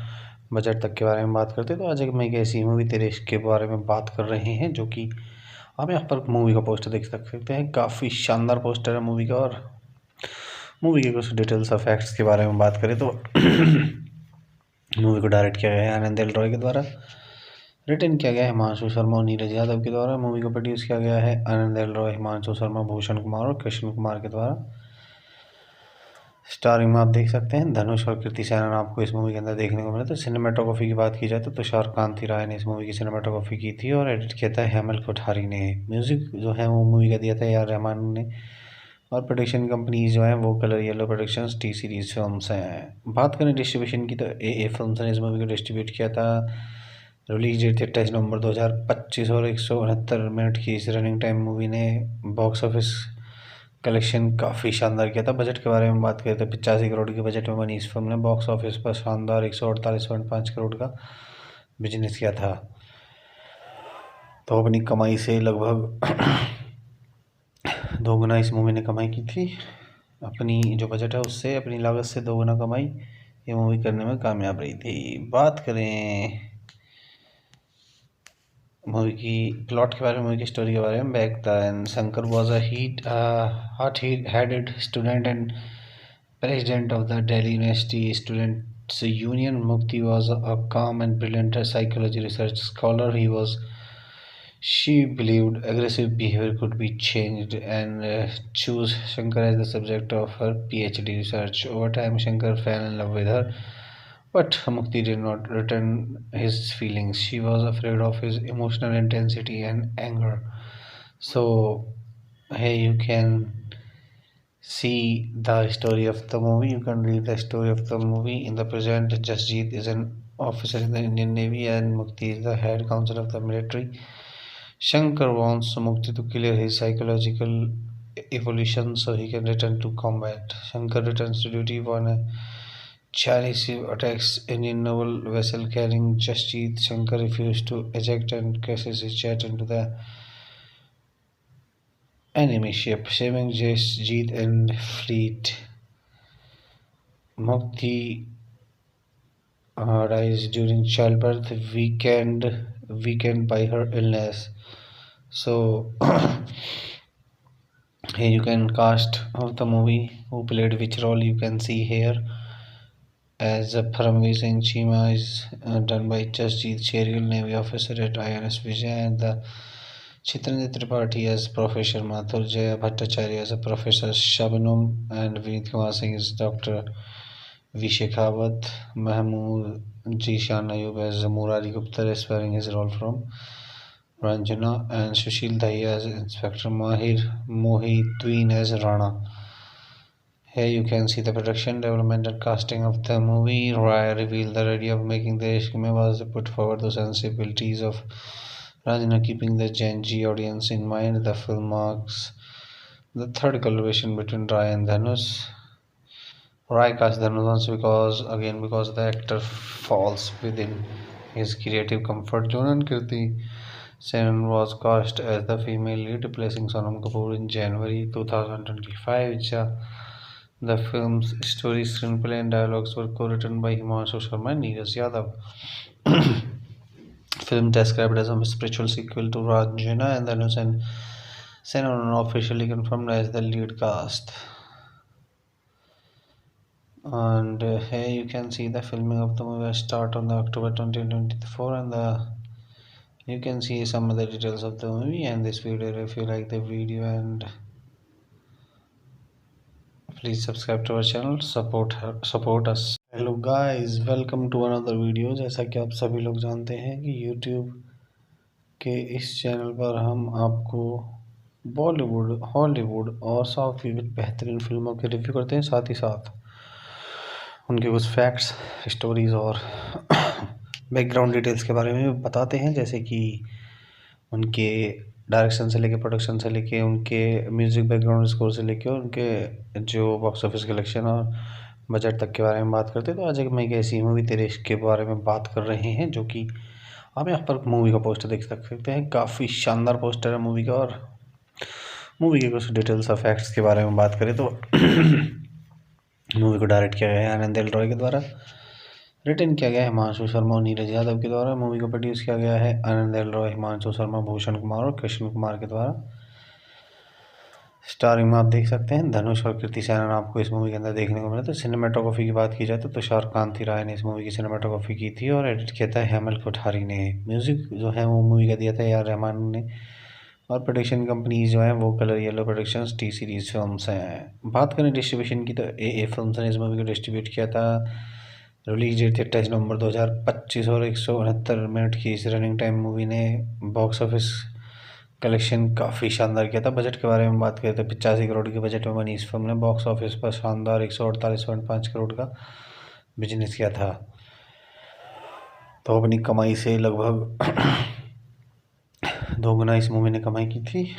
बजट तक के बारे में बात करते हैं। तो आज एक ऐसी मूवी तेरे इश्क के बारे में बात कर रहे हैं, जो कि आप यहाँ पर मूवी का पोस्टर देख सकते हैं। काफ़ी शानदार पोस्टर है मूवी का। और मूवी के कुछ डिटेल्स और फैक्ट्स के बारे में बात करें तो मूवी को डायरेक्ट किया गया है आनंद एल रॉय के द्वारा, रिटर्न किया गया है हिमांशु शर्मा और नीरज यादव के द्वारा। मूवी को प्रोड्यूस किया गया है आनंद एल रॉय, हिमांशु शर्मा, भूषण कुमार और कृष्ण कुमार के द्वारा। स्टारिंग में आप देख सकते हैं धनुष और कृति सैनन आपको इस मूवी के अंदर देखने को मिला। तो सिनेमाटोग्राफी की बात की जाए तो तुषार कांति राय ने इस मूवी की सिनेमाटोग्राफी की थी और एडिट किया था हेमल कोठारी ने। म्यूज़िक जो है वो मूवी का दिया था AR रहमान ने, और प्रोडक्शन कंपनीज जो हैं वो colour yellow productions, T series films हैं। बात करें डिस्ट्रीब्यूशन की तो AA फिल्म्स ने इस मूवी को डिस्ट्रीब्यूट किया था। रिलीज डेट थी 28 नवंबर 2025 और 169 मिनट की इस रनिंग टाइम मूवी ने बॉक्स ऑफिस कलेक्शन काफ़ी शानदार किया था। बजट के बारे में बात करें तो 85 करोड़ के बजट में बनी इस फिल्म ने बॉक्स ऑफिस पर शानदार 148.5 करोड़ का बिजनेस किया था। तो अपनी कमाई से लगभग दोगुना इस मूवी ने कमाई की थी। अपनी जो बजट है उससे अपनी लागत से दोगुना कमाई ये मूवी करने में कामयाब रही थी। बात करें मूवी की प्लॉट के बारे में, मूवी की स्टोरी के बारे में, back then Shankar was a hot-headed student and president of the Delhi University Students' Union. Mukti was a calm and brilliant psychology research scholar. She believed aggressive behavior could be changed and chose Shankar as the subject of her PhD research. Over time, Shankar fell in love with her, but Mukti did not return his feelings. She was afraid of his emotional intensity and anger. So, here you can see the story of the movie. You can read the story of the movie. In the present, Jasjeet is an officer in the Indian Navy and Mukti is the head counsel of the military. Shankar wants Mukti to clear his psychological evolution so he can return to combat. Shankar returns to duty when a Chinese ship attacks Indian naval vessel carrying Jasjeet. Shankar refuses to eject and crashes his jet into the enemy ship, saving Jasjeet and fleet. Mukti dies during childbirth, weakened by her illness. So here you can cast of the movie who played which role you can see here. As Paramveer Singh Cheema is done by Jasjeet Cherial, Navy officer at INS Vijay, and the Chitrendra Tripathi as Professor Mathur, Jaya Bhattacharya as a Professor Shabnum, and Vineet Kumar Singh is Dr. V. Shekhawat, Mahmood Jishan Ayub as Murari Gupta, aspiring his role from Ranjana, and Sushil Dahiya as Inspector Mahir Mohideen as Rana. Here you can see the production, development and casting of the movie. Rai revealed the idea of making the Ishq Mein was to put forward the sensibilities of Ranjana, keeping the Gen Z audience in mind. The film marks the third collaboration between Rai and Dhanush. Rai cast Dhanush because the actor falls within his creative comfort zone, and Kirti Sen was cast as the female lead, replacing Sonam Kapoor in January 2025. The film's story, screenplay, and dialogues were co-written by Himanshu Sharma and Neeraj Yadav. Film described as a spiritual sequel to Ranjana, and Dhanush and Sen are officially confirmed as the lead cast. And here you can see the filming of the movie start on the October 2024, and you can see some of the details of the movie and this video. If you like the video, and please subscribe to our channel, support us. Hello guys, welcome to another video. जैसा कि आप सभी लोग जानते हैं कि YouTube के इस चैनल पर हम आपको बॉलीवुड, हॉलीवुड और साउथ की बेहतरीन फिल्मों के रिव्यू करते हैं, साथ ही साथ उनके कुछ फैक्ट्स, स्टोरीज़ और बैकग्राउंड डिटेल्स के बारे में बताते हैं, जैसे कि उनके डायरेक्शन से लेके, प्रोडक्शन से लेके, उनके म्यूज़िक बैकग्राउंड स्कोर से लेके, उनके जो बॉक्स ऑफिस कलेक्शन और बजट तक के बारे में बात करते हैं। तो आज एक मैं एक ऐसी मूवी तेरे इश्क के बारे में बात कर रहे हैं, जो कि आप यहाँ पर मूवी का पोस्टर देख सकते हैं। काफ़ी शानदार पोस्टर है मूवी का। और मूवी के कुछ डिटेल्स और फैक्ट्स के बारे में बात करें तो मूवी को डायरेक्ट किया गया है आनंद एल रॉय के द्वारा, रिटन किया गया है हिमांशु शर्मा और नीरज यादव के द्वारा। मूवी को प्रोड्यूस किया गया है आनंद एल रॉय, हिमांशु शर्मा, भूषण कुमार और कृष्ण कुमार के द्वारा। स्टारिंग में आप देख सकते हैं धनुष और कृति सेनन आपको इस मूवी के अंदर देखने को मिला। तो सिनेमाटोग्राफी की बात की जाए तो तुषार कांति राय ने इस मूवी की सिनेमाटोग्राफी की थी और एडिट किया था हेमल कोठारी ने। म्यूज़िक जो है वो मूवी का दिया था AR रहमान ने, और प्रोडक्शन कंपनीज जो हैं वो colour yellow productions, T series films हैं। बात करें डिस्ट्रीब्यूशन की तो AA फिल्म्स ने इस मूवी को डिस्ट्रीब्यूट किया था। रिलीज डेट थी 28 नवंबर 2025 और 169 मिनट की इस रनिंग टाइम मूवी ने बॉक्स ऑफिस कलेक्शन काफ़ी शानदार किया था। बजट के बारे में बात करें तो 85 करोड़ के बजट में बनी इस फिल्म ने बॉक्स ऑफिस पर शानदार 148.5 करोड़ का बिजनेस किया था। तो अपनी कमाई से लगभग दोगुना इस मूवी ने कमाई की थी।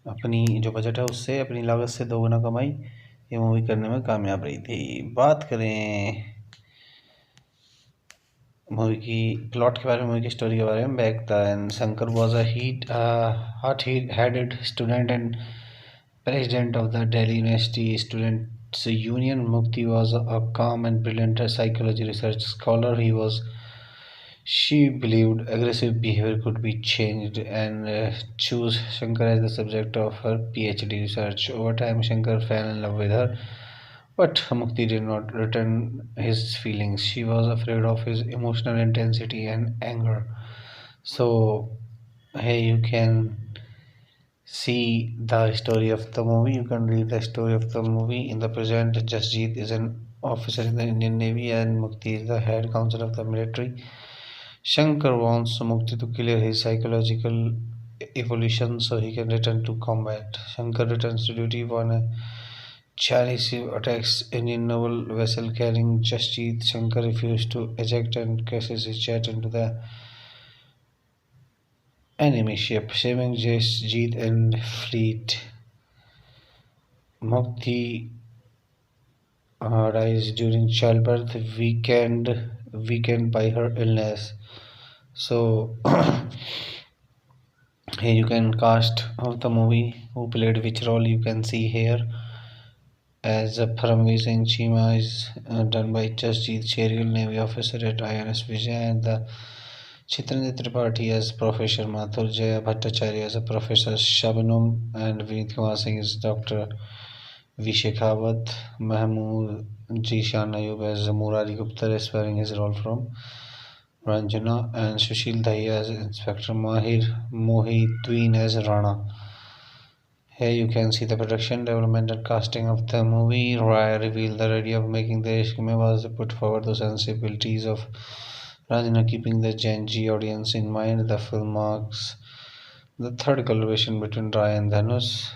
अपनी जो बजट है उससे, अपनी लागत से दोगुना कमाई ये मूवी करने में कामयाब रही थी। बात करें मूवी की प्लॉट के बारे में, मूवी की स्टोरी के बारे में, back then Shankar was a hot-headed student and president of the Delhi University Students' Union. Mukti was a calm and brilliant psychology research scholar. She believed aggressive behavior could be changed and chose Shankar as the subject of her PhD research. Over time, Shankar fell in love with her, But Mukti did not return his feelings. She was afraid of his emotional intensity and anger. So here you can see the story of the movie. You can read the story of the movie. In the present, Jasjeet is an officer in the Indian Navy and Mukti is the head counsel of the military. Shankar wants Mukti to clear his psychological evolution so he can return to combat. Shankar returns to duty when a Chinese ship attacks Indian naval vessel carrying Jasjeet. Shankar refuses to eject and crashes his jet into the enemy ship, saving Jasjeet and fleet. Mukti dies during childbirth, weakened by her illness. So here you can cast of the movie who played which role you can see here. As Paramveer Singh Chima is done by Jasjeet Cherial, Navy officer at INS Vijay, and the Chitrangit Tripathi as Professor Mathur, Jaya Bhattacharya as a Professor Shabnum, and Vineet Kumar Singh is Dr. V. Shekhawat, Mahmood Jishan Ayub as Murari Gupta, aspiring his role from Ranjana, and Sushil Dahiya as Inspector Mahir Mohituddin as Rana. Here you can see the production, development and casting of the movie. Rai revealed the idea of making the Ishq Mein was to put forward the sensibilities of Ranjana, keeping the Gen Z audience in mind. The film marks the third collaboration between Rai and Dhanush.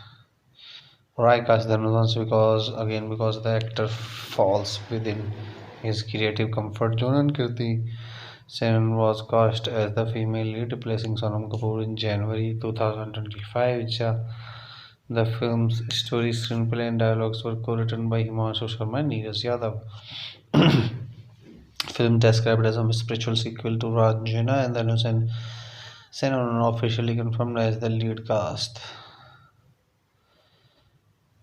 Rai cast Dhanush once because the actor falls within his creative comfort zone, and Kirti Sen was cast as the female lead, replacing Sonam Kapoor in January 2025. The film's story, screenplay, and dialogues were co-written by Himanshu Sharma and Neeraj Yadav. Film described as a spiritual sequel to Ranjana, and Dhanush and Sen are officially confirmed as the lead cast.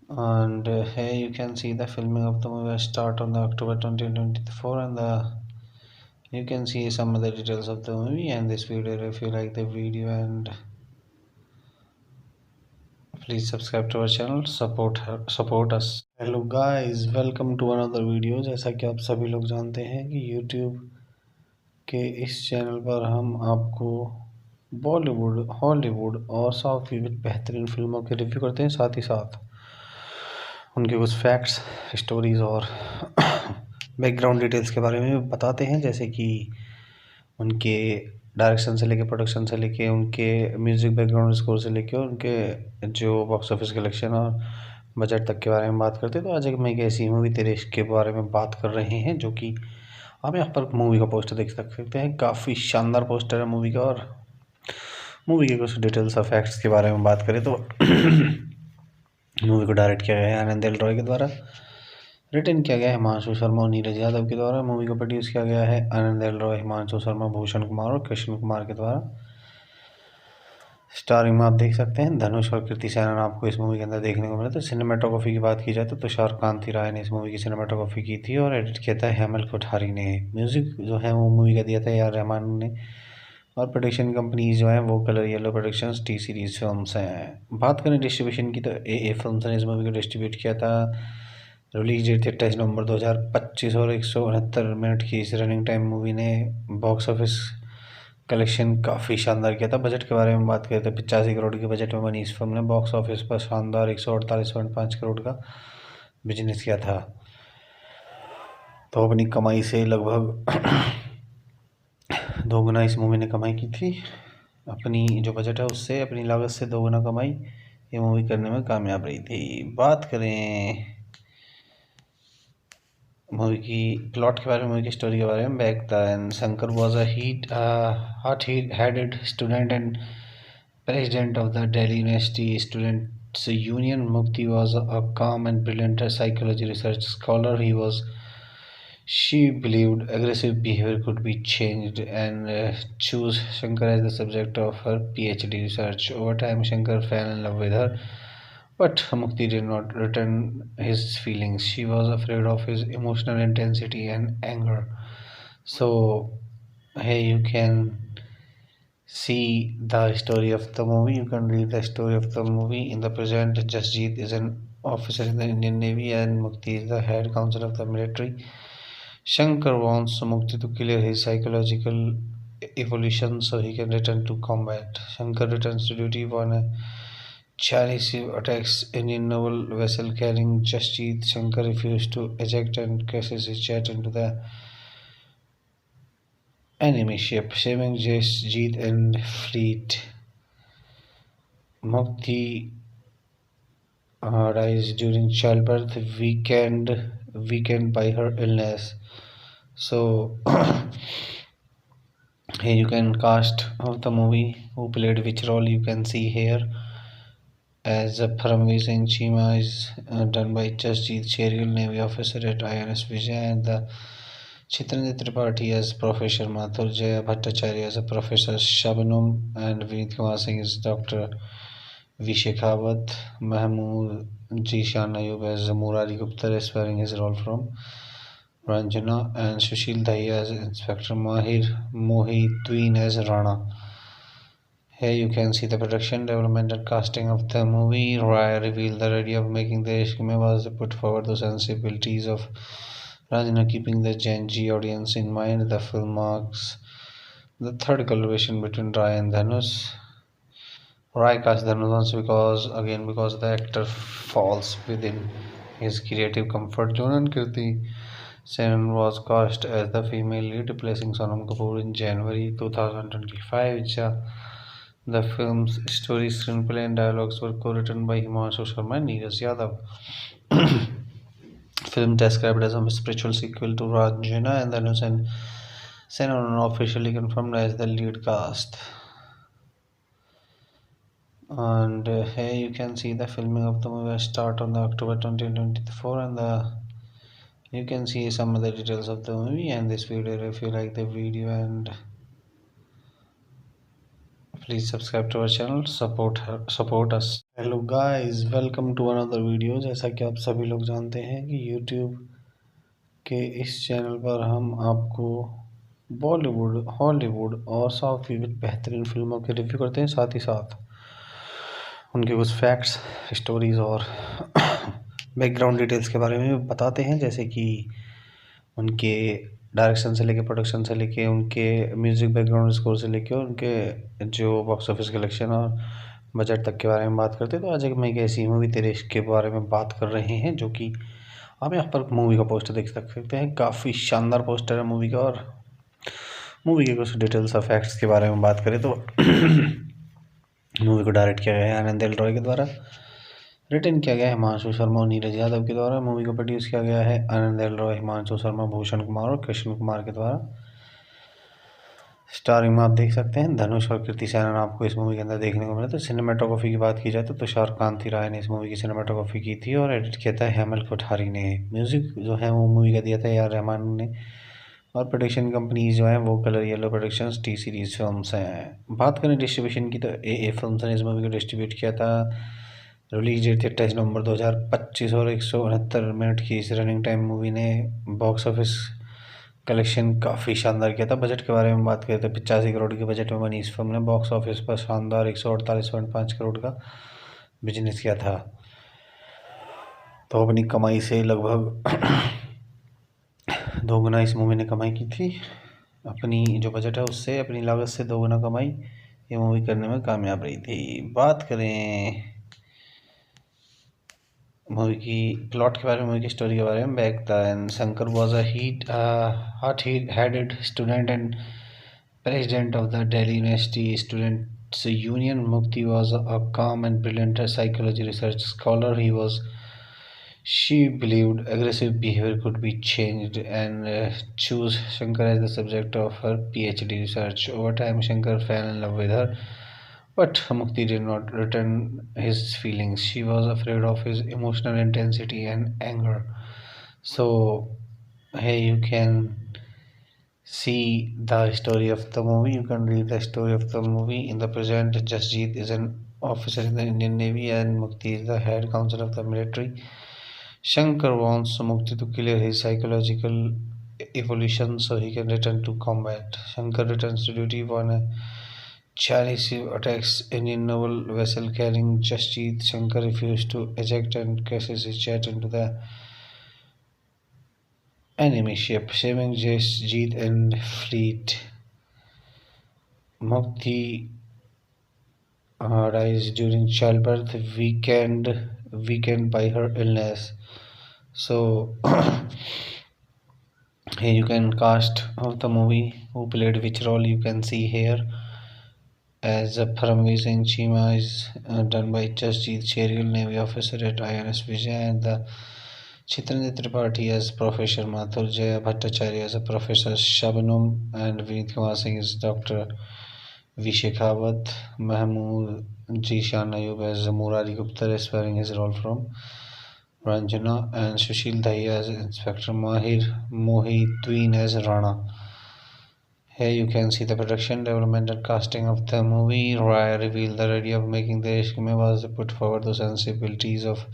And here you can see the filming of the movie start on the October 2024, and you can see some of the details of the movie and this video. If you like the video, and please subscribe to our channel, support us. Hello guys, welcome to another video. जैसा कि आप सभी लोग जानते हैं कि YouTube के इस चैनल पर हम आपको बॉलीवुड, हॉलीवुड और साउथ की बेहतरीन फिल्मों के रिव्यू करते हैं, साथ ही साथ उनके कुछ फैक्ट्स, स्टोरीज़ और बैकग्राउंड डिटेल्स के बारे में बताते हैं, जैसे कि उनके डायरेक्शन से लेके, प्रोडक्शन से लेके, उनके म्यूज़िक बैकग्राउंड स्कोर से लेके, उनके जो बॉक्स ऑफिस कलेक्शन और बजट तक के बारे में बात करते हैं। तो आज एक मैं एक ऐसी मूवी तेरे इश्क के बारे में बात कर रहे हैं, जो कि आप यहाँ पर मूवी का पोस्टर देख सकते हैं। काफ़ी शानदार पोस्टर है मूवी का। और मूवी के कुछ डिटेल्स और फैक्ट्स के बारे में बात करें तो मूवी को डायरेक्ट किया गया है आनंद एल रॉय के द्वारा, रिटन किया गया है हिमांशु शर्मा और नीरज यादव के द्वारा। मूवी को प्रोड्यूस किया गया है आनंद एल रॉय, हिमांशु शर्मा, भूषण कुमार और कृष्ण कुमार के द्वारा। स्टारिंग में आप देख सकते हैं धनुष और कृति सैनन आपको इस मूवी के अंदर देखने को मिला। तो सिनेमाटोग्राफी की बात की जाए तो तुषार कांति राय ने इस मूवी की सिनेमाटोग्राफी की थी और एडिट किया था हेमल कोठारी ने। म्यूज़िक जो है वो मूवी का दिया था ए आर रहमान ने, और प्रोडक्शन कंपनीज जो हैं वो colour yellow productions, T series films हैं। बात करें डिस्ट्रीब्यूशन की तो ए फिल्म्स ने इस मूवी को डिस्ट्रीब्यूट किया था। रिलीज डेट थी 28 नवंबर 2025 और 169 मिनट की इस रनिंग टाइम मूवी ने बॉक्स ऑफिस कलेक्शन काफ़ी शानदार किया था। बजट के बारे में बात करें तो 85 करोड़ के बजट में बनी इस फिल्म ने बॉक्स ऑफिस पर शानदार 148.5 करोड़ का बिजनेस किया था। तो अपनी कमाई से लगभग दोगुना इस मूवी ने कमाई की थी। अपनी जो बजट है उससे, अपनी लागत से दोगुना कमाई ये मूवी करने में कामयाब रही थी। बात करें मूवी की प्लॉट के बारे में, मूवी की स्टोरी के बारे में, back then Shankar was a hot-headed student and president of the Delhi University Students' Union. Mukti was a calm and brilliant psychology research scholar. She believed aggressive behavior could be changed and chose Shankar as the subject of her PhD research. Over time, Shankar fell in love with her, but Mukti did not return his feelings. She was afraid of his emotional intensity and anger. So here you can see the story of the movie. You can read the story of the movie. In the present, Jasjeet is an officer in the Indian Navy, and Mukti is the head counsel of the military. Shankar wants Mukti to clear his psychological evolution so he can return to combat. Shankar returns to duty when a Chinese ship attacks Indian naval vessel carrying Jasjeet. Shankar refuses to eject and crashes his jet into the enemy ship, saving Jasjeet and fleet. Mukti dies during childbirth, weakened by her illness. So here you can cast of the movie who played which role you can see here. As Paramveer Singh Chima is done by Jasjeet Cherial, Navy officer at INS Vijay, and the Chitrendra Tripathi as Professor Mathur, Jaya Bhattacharya as a Professor Shabnum, and Vineet Kumar Singh is Dr. V. Shekhawat, Mahmood Jishan Ayub as Murari Gupta, aspiring his role from Ranjana, and Sushil Dahiya as Inspector Mahir Mohituddin as Rana. Here you can see the production, development and casting of the movie. Rai revealed the idea of making the Ishq Mein was to put forward the sensibilities of Ranjana, keeping the Gen Z audience in mind. The film marks the third collaboration between Rai and Dhanush. Rai cast Dhanush because the actor falls within his creative comfort zone, and Kirti Sen was cast as the female lead, replacing Sonam Kapoor in January 2025. The film's story, screenplay, and dialogues were co-written by Himanshu Sharma and Neeraj Yadav. Film described as a spiritual sequel to Ranjana, and Dhanush and Sen are officially confirmed as the lead cast. And here you can see the filming of the movie start on the October 2024, and you can see some of the details of the movie and this video. If you like the video, and please subscribe to our channel, support us. Hello guys, welcome to another video. जैसा कि आप सभी लोग जानते हैं कि YouTube के इस चैनल पर हम आपको बॉलीवुड, हॉलीवुड और साउथ की बेहतरीन फिल्मों के रिव्यू करते हैं, साथ ही साथ उनके कुछ फैक्ट्स, स्टोरीज़ और बैकग्राउंड डिटेल्स के बारे में बताते हैं, जैसे कि उनके डायरेक्शन से लेके, प्रोडक्शन से लेके, उनके म्यूज़िक बैकग्राउंड स्कोर से लेके, उनके जो बॉक्स ऑफिस कलेक्शन और बजट तक के बारे में बात करते हैं। तो आज एक मैं एक ऐसी मूवी तेरे इश्क के बारे में बात कर रहे हैं, जो कि आप यहाँ पर मूवी का पोस्टर देख सकते हैं। काफ़ी शानदार पोस्टर है मूवी का। और मूवी के कुछ डिटेल्स और फैक्ट्स के बारे में बात करें तो मूवी को डायरेक्ट किया गया है आनंद एल रॉय के द्वारा, रिटन किया गया है हिमांशु शर्मा और नीरज यादव के द्वारा। मूवी को प्रोड्यूस किया गया है आनंद एल रॉय, हिमांशु शर्मा, भूषण कुमार और कृष्ण कुमार के द्वारा। स्टारिंग में आप देख सकते हैं धनुष और कृति सेनन आपको इस मूवी के अंदर देखने को मिला। तो सिनेमाटोग्राफी की बात की जाए तो तुषार कांति राय ने इस मूवी की सिनेमाटोग्राफी की थी और एडिट किया था हेमल कोठारी ने। म्यूज़िक जो है वो मूवी का दिया था AR रहमान ने, और प्रोडक्शन कंपनीज जो हैं वो colour yellow productions, T series films हैं। बात करें डिस्ट्रीब्यूशन की तो AA फिल्म्स ने इस मूवी को डिस्ट्रीब्यूट किया था। रिलीज डेट थी 28 नवंबर 2025 और 169 मिनट की इस रनिंग टाइम मूवी ने बॉक्स ऑफिस कलेक्शन काफ़ी शानदार किया था। बजट के बारे में बात करें तो 85 करोड़ के बजट में बनी इस फिल्म ने बॉक्स ऑफिस पर शानदार 148.5 करोड़ का बिजनेस किया था। तो अपनी कमाई से लगभग दोगुना इस मूवी ने कमाई की थी। अपनी जो बजट है उससे, अपनी लागत से दोगुना कमाई ये मूवी करने में कामयाब रही थी। बात करें मूवी की प्लॉट के बारे में, मूवी की स्टोरी के बारे में, back then Shankar was a hot-headed student and president of the Delhi University Students' Union. Mukti was a calm and brilliant psychology research scholar. She believed aggressive behavior could be changed and chose Shankar as the subject of her PhD research. Over time, Shankar fell in love with her, but Mukti did not return his feelings. She was afraid of his emotional intensity and anger. So here you can see the story of the movie. You can read the story of the movie. In the present, Jasjeet is an officer in the Indian Navy and Mukti is the head counsel of the military. Shankar wants Mukti to clear his psychological evolution so he can return to combat. Shankar returns to duty when a Chinese ship attacks Indian naval vessel carrying Jasjeet. Shankar refused to eject and crashes his jet into the enemy ship, saving Jasjeet and fleet. Mukti dies during childbirth, weakened by her illness. So here you can cast of the movie who played which role you can see here. As Paramveer Singh Chima is done by Jasjeet Cherial, Navy officer at INS Vijay, and the Chitrendra Tripathi as Professor Mathur, Jaya Bhattacharya as a Professor Shabnum, and Vineet Kumar Singh is Dr. V. Shekhawat, Mahmood Jishan Ayub as Murari Gupta, aspiring his role from Ranjana, and Sushil Dahiya as Inspector Mahir Mohitween as Rana. Here you can see the production, development and casting of the movie. Rai revealed the idea of making the Ishq was put forward the sensibilities of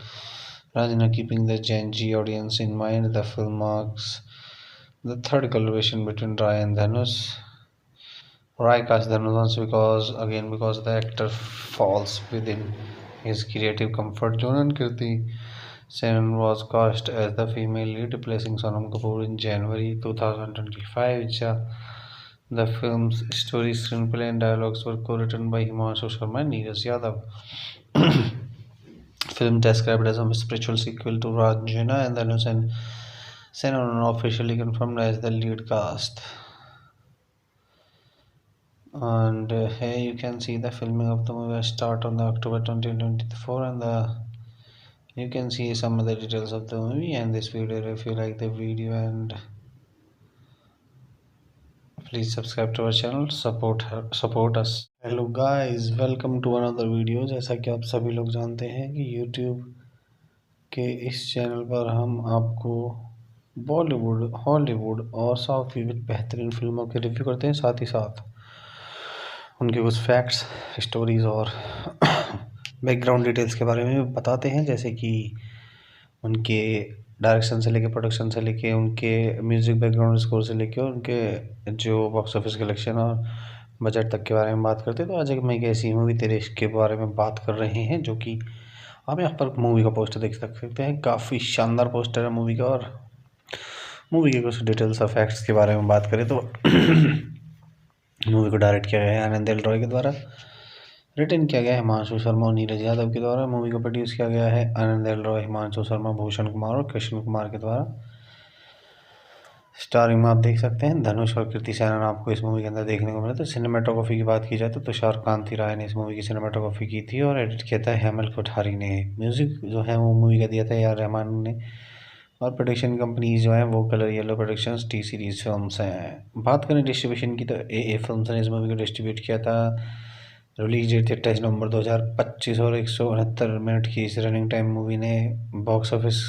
Ranjana, keeping the Gen Z audience in mind. The film marks the third collaboration between Rai and Dhanush. Rai cast Dhanush because the actor falls within his creative comfort zone, and Kirti Sen was cast as the female lead, replacing Sonam Kapoor in January 2025. The film's story, screenplay, and dialogues were co-written by Himanshu Sharma and Neeraj Yadav. Film described as a spiritual sequel to Ranjana, and Dhanush and Sen are officially confirmed as the lead cast. And here you can see the filming of the movie start on the October 2024, and you can see some of the details of the movie and this video. If you like the video, and please subscribe to our channel, support us. Hello guys, welcome to another video. जैसा कि आप सभी लोग जानते हैं कि YouTube के इस चैनल पर हम आपको बॉलीवुड, हॉलीवुड और साउथ की बेहतरीन फिल्मों के रिव्यू करते हैं, साथ ही साथ उनके कुछ फैक्ट्स, स्टोरीज़ और बैकग्राउंड डिटेल्स के बारे में बताते हैं, जैसे कि उनके डायरेक्शन से लेके, प्रोडक्शन से लेके, उनके म्यूज़िक बैकग्राउंड स्कोर से लेके, उनके जो बॉक्स ऑफिस कलेक्शन और बजट तक के बारे में बात करते हैं। तो आज एक मैं एक ऐसी मूवी तेरे इश्क के बारे में बात कर रहे हैं, जो कि आप यहाँ पर मूवी का पोस्टर देख सकते हैं। काफ़ी शानदार पोस्टर है मूवी का। और मूवी के कुछ डिटेल्स और फैक्ट्स के बारे में बात करें तो मूवी को डायरेक्ट किया गया है आनंद एल रॉय के द्वारा, रिटन किया गया है हिमांशु शर्मा और नीरज यादव के द्वारा। मूवी को प्रोड्यूस किया गया है आनंद एल रॉय, हिमांशु शर्मा, भूषण कुमार और कृष्ण कुमार के द्वारा। स्टारिंग में आप देख सकते हैं धनुष और कृति सैनन आपको इस मूवी के अंदर देखने को मिला। तो सिनेमाटोग्राफी की बात की जाए तो तुषार कांति राय ने इस मूवी की सिनेमाटोग्राफी की थी और एडिट किया था हेमल कोठारी ने। म्यूज़िक जो है वो मूवी का दिया था AR रहमान ने, और प्रोडक्शन कंपनीज जो हैं वो colour yellow productions, T series films हैं। बात करें डिस्ट्रीब्यूशन की तो AA फिल्म्स ने इस मूवी को डिस्ट्रीब्यूट किया था। रिलीज डेट थी 28 नवंबर 2025 और 169 मिनट की इस रनिंग टाइम मूवी ने बॉक्स ऑफिस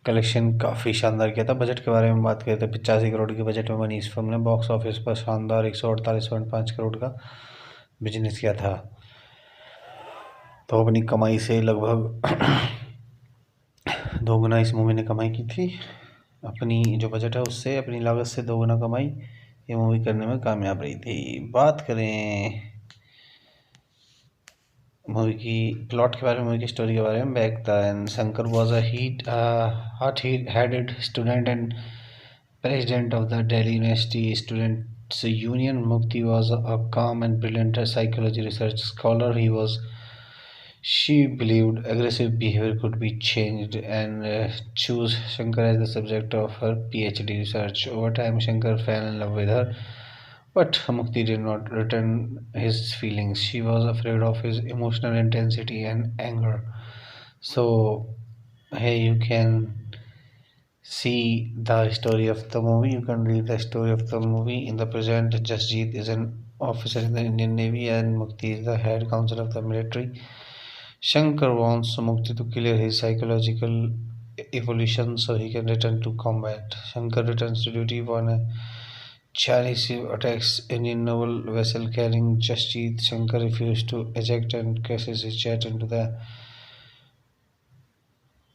कलेक्शन काफ़ी शानदार किया था। बजट के बारे में बात करें तो 85 करोड़ के बजट में बनी इस फिल्म ने बॉक्स ऑफिस पर शानदार 148.5 करोड़ का बिजनेस किया था। तो अपनी कमाई से लगभग दोगुना इस मूवी ने कमाई की थी। अपनी जो बजट है उससे, अपनी लागत से दोगुना कमाई ये मूवी करने में कामयाब रही थी। बात करें मूवी की प्लॉट के बारे में, मूवी की स्टोरी के बारे में, back then Shankar was a hot-headed student and president of the Delhi University Students' Union. Mukti was a calm and brilliant psychology research scholar. She believed aggressive behavior could be changed and chose Shankar as the subject of her PhD research. Over time, Shankar fell in love with her, but Mukti did not return his feelings. She was afraid of his emotional intensity and anger. So here you can see the story of the movie. You can read the story of the movie. In the present, Jasjeet is an officer in the Indian Navy and Mukti is the head counsel of the military. Shankar wants Mukti to clear his psychological evolution so he can return to combat. Shankar returns to duty when a Chinese ship attacks Indian naval vessel carrying Jasjeet. Shankar refused to eject and crashes his jet into the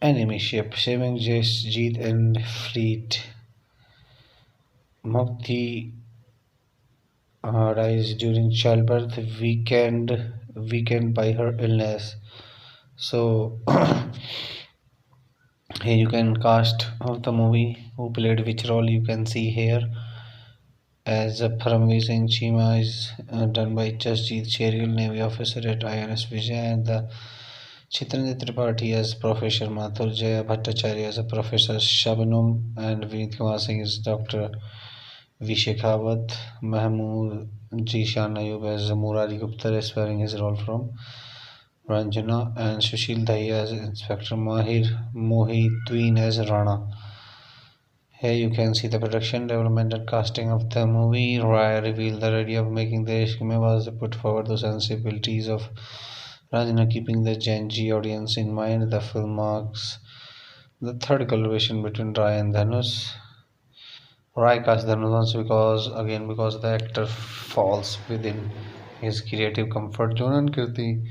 enemy ship, saving Jasjeet and fleet. Mukti dies during childbirth, weakened by her illness. So here you can cast of the movie who played which role you can see here. As Paramveer Singh Chima is done by Jasjeet Cherial, Navy officer at INS Vijay, and the Chitrendra Tripathi as Professor Mathur, Jaya Bhattacharya as a Professor Shabnum, and Vineet Kumar Singh is Dr. V. Shekhawat, Mahmood Jishan Ayub as Murari Gupta, aspiring his role from Ranjana, and Sushil Dahiya as Inspector Mahir Mohideen as Rana. Here you can see the production, development and casting of the movie. Rai revealed the idea of making the Ishq was put forward the sensibilities of Ranjana, keeping the Gen Z audience in mind. The film marks the third collaboration between Rai and Dhanush. Rai cast Dhanush once because the actor falls within his creative comfort zone, and Kirti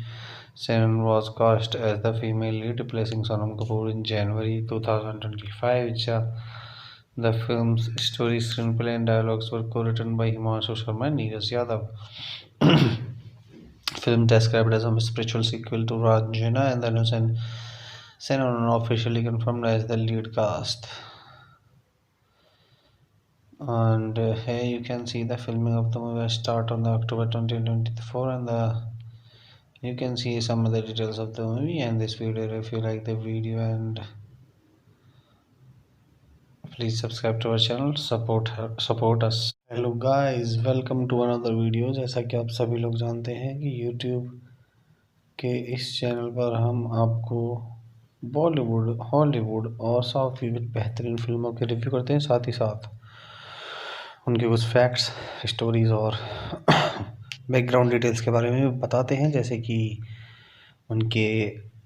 Sen was cast as the female lead, replacing Sonam Kapoor in January 2025. The film's story, screenplay, and dialogues were co-written by Himanshu Sharma and Neeraj Yadav. Film described as a spiritual sequel to Ranjana, and Dhanush and Sen are officially confirmed as the lead cast. And here you can see the filming of the movie start on the October 2024, and you can see some of the details of the movie and this video. If you like the video, and please subscribe to our channel, support us. Hello guys, welcome to another video. जैसा कि आप सभी लोग जानते हैं कि YouTube के इस चैनल पर हम आपको बॉलीवुड, हॉलीवुड और साउथ की बेहतरीन फिल्मों के रिव्यू करते हैं, साथ ही साथ उनके कुछ फैक्ट्स, स्टोरीज़ और बैकग्राउंड डिटेल्स के बारे में बताते हैं, जैसे कि उनके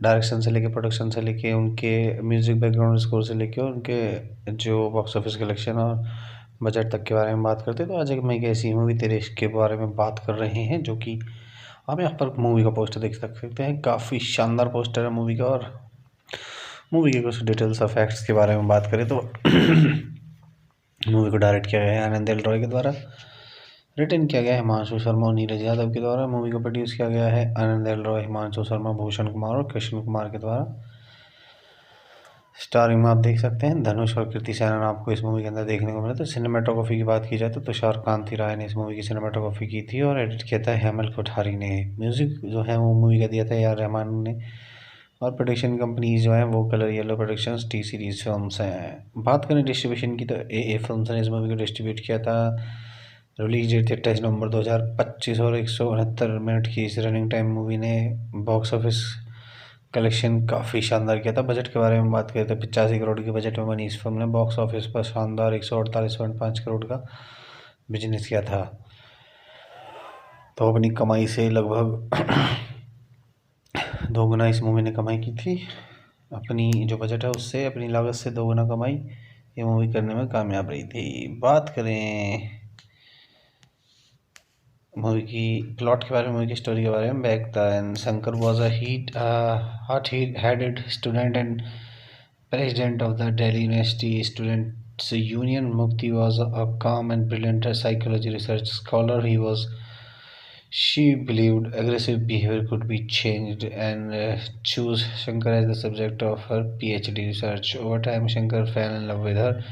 डायरेक्शन से लेके, प्रोडक्शन से लेके, उनके म्यूज़िक बैकग्राउंड स्कोर से लेके, उनके जो बॉक्स ऑफिस कलेक्शन और बजट तक के बारे में बात करते हैं। तो आज एक मैं एक ऐसी मूवी तेरे इश्क के बारे में बात कर रहे हैं, जो कि आप यहाँ पर मूवी का पोस्टर देख सकते हैं। काफ़ी शानदार पोस्टर है मूवी का। और मूवी के कुछ डिटेल्स और फैक्ट्स के बारे में बात करें तो मूवी को डायरेक्ट किया गया है आनंद एल रॉय के द्वारा, रिटन किया गया है हिमांशु शर्मा और नीरज यादव के द्वारा। मूवी को प्रोड्यूस किया गया है आनंद एल रॉय, हिमांशु शर्मा, भूषण कुमार और कृष्ण कुमार के द्वारा। स्टारिंग में आप देख सकते हैं धनुष और कृति सेनन आपको इस मूवी के अंदर देखने को मिला। तो सिनेमाटोग्राफी की बात की जाए तो तुषार कांति राय ने इस मूवी की सिनेमाटोग्राफी की थी और एडिट किया था हेमल कोठारी ने। म्यूज़िक जो है वो मूवी का दिया था AR रहमान ने, और प्रोडक्शन कंपनीज जो हैं वो colour yellow productions, T series films हैं। बात करें डिस्ट्रीब्यूशन की तो AA फिल्म्स ने इस मूवी को डिस्ट्रीब्यूट किया था। रिलीज डेट 28 नवंबर 2025 और 169 मिनट की इस रनिंग टाइम मूवी ने बॉक्स ऑफिस कलेक्शन काफ़ी शानदार किया था। बजट के बारे में बात करें तो 85 करोड़ के बजट में बनी इस फिल्म ने बॉक्स ऑफिस पर शानदार 148.5 करोड़ का बिजनेस किया था। तो अपनी कमाई से लगभग दोगुना इस मूवी ने कमाई की थी। अपनी जो बजट है उससे, अपनी लागत से दोगुना कमाई ये मूवी करने में कामयाब रही थी। बात करें मूवी की प्लॉट के बारे में, मूवी की स्टोरी के बारे में, back then Shankar was a hot-headed student and president of the Delhi University Students Union. Mukti was a calm and brilliant psychology research scholar. She believed aggressive behavior could be changed and chose Shankar as the subject of her PhD research. Over time, Shankar fell in love with her,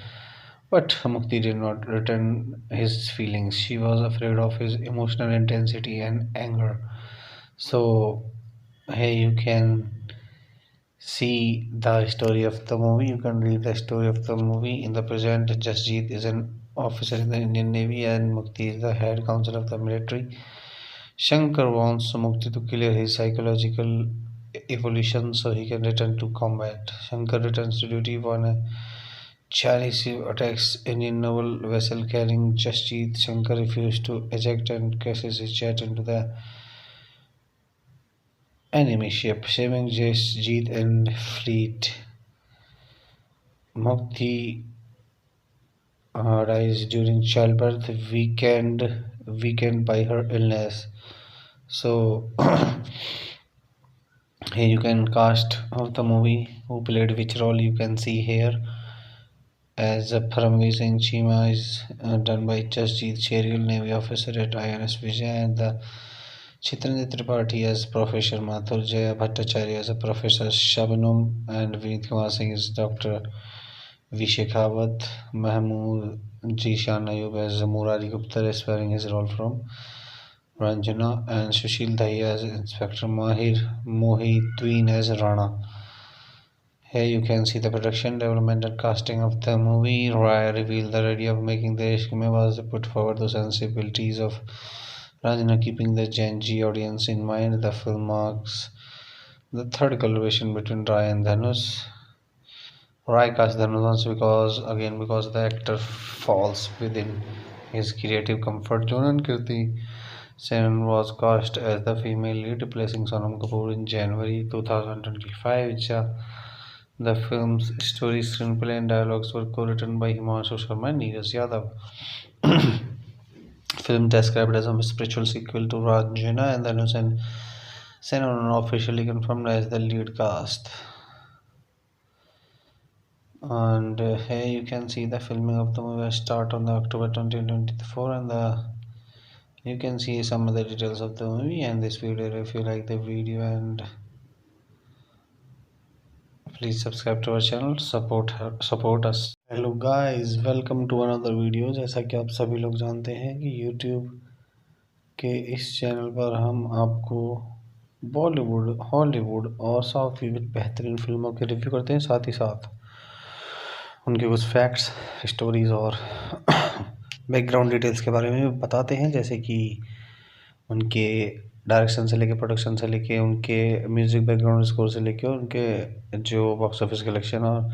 but Mukti did not return his feelings. She was afraid of his emotional intensity and anger. So here you can see the story of the movie. You can read the story of the movie. In the present, Jasjeet is an officer in the Indian Navy and Mukti is the head counsel of the military. Shankar wants Mukti to clear his psychological evolution so he can return to combat. Shankar returns to duty when a Chinese ship attacks Indian naval vessel carrying Jasjeet. Shankar refuses to eject and crashes his jet into the enemy ship, saving Jasjeet and fleet. Mukti dies during childbirth, weakened by her illness. So here you can cast of the movie who played which role you can see here. as Paramveer Singh Cheema is done by Jasjeet Cherial, Navy officer at INS Vijay, and the Chitrendra Tripathi as Professor Mathur, Jaya Bhattacharya as a Professor Shabnum, and Vineet Kumar Singh is Dr. V. Shekhawat, Mahmood G. Shan Ayub as Murari Gupta, aspiring his role from Ranjana, and Sushil Dahiya as Inspector Mahir Mohideen as Rana. Here you can see the production, development and casting of the movie. Rai revealed the idea of making the Ishq Mein was put forward the sensibilities of Ranjana, keeping the Gen Z audience in mind. The film marks the third collaboration between Rai and Dhanush. Rai cast Dhanush once because the actor falls within his creative comfort zone, and Kirti Sen was cast as the female lead, replacing Sonam Kapoor in January 2025. The film's story, screenplay, and dialogues were co-written by Himanshu Sharma and Neeraj Yadav. Film described as a spiritual sequel to Ranjana, and Dhanush and Sen are officially confirmed as the lead cast. And here you can see the filming of the movie start on the October 2024, and you can see some of the details of the movie and this video. If you like the video, and please subscribe to our channel, support us. Hello guys, welcome to another video. जैसा कि आप सभी लोग जानते हैं कि YouTube के इस चैनल पर हम आपको बॉलीवुड, हॉलीवुड और साउथ की बेहतरीन फिल्मों के रिव्यू करते हैं, साथ ही साथ उनके कुछ फैक्ट्स, स्टोरीज़ और बैकग्राउंड डिटेल्स के बारे में बताते हैं, जैसे कि उनके डायरेक्शन से लेके, प्रोडक्शन से लेके, उनके म्यूज़िक बैकग्राउंड स्कोर से लेके, उनके जो बॉक्स ऑफिस कलेक्शन और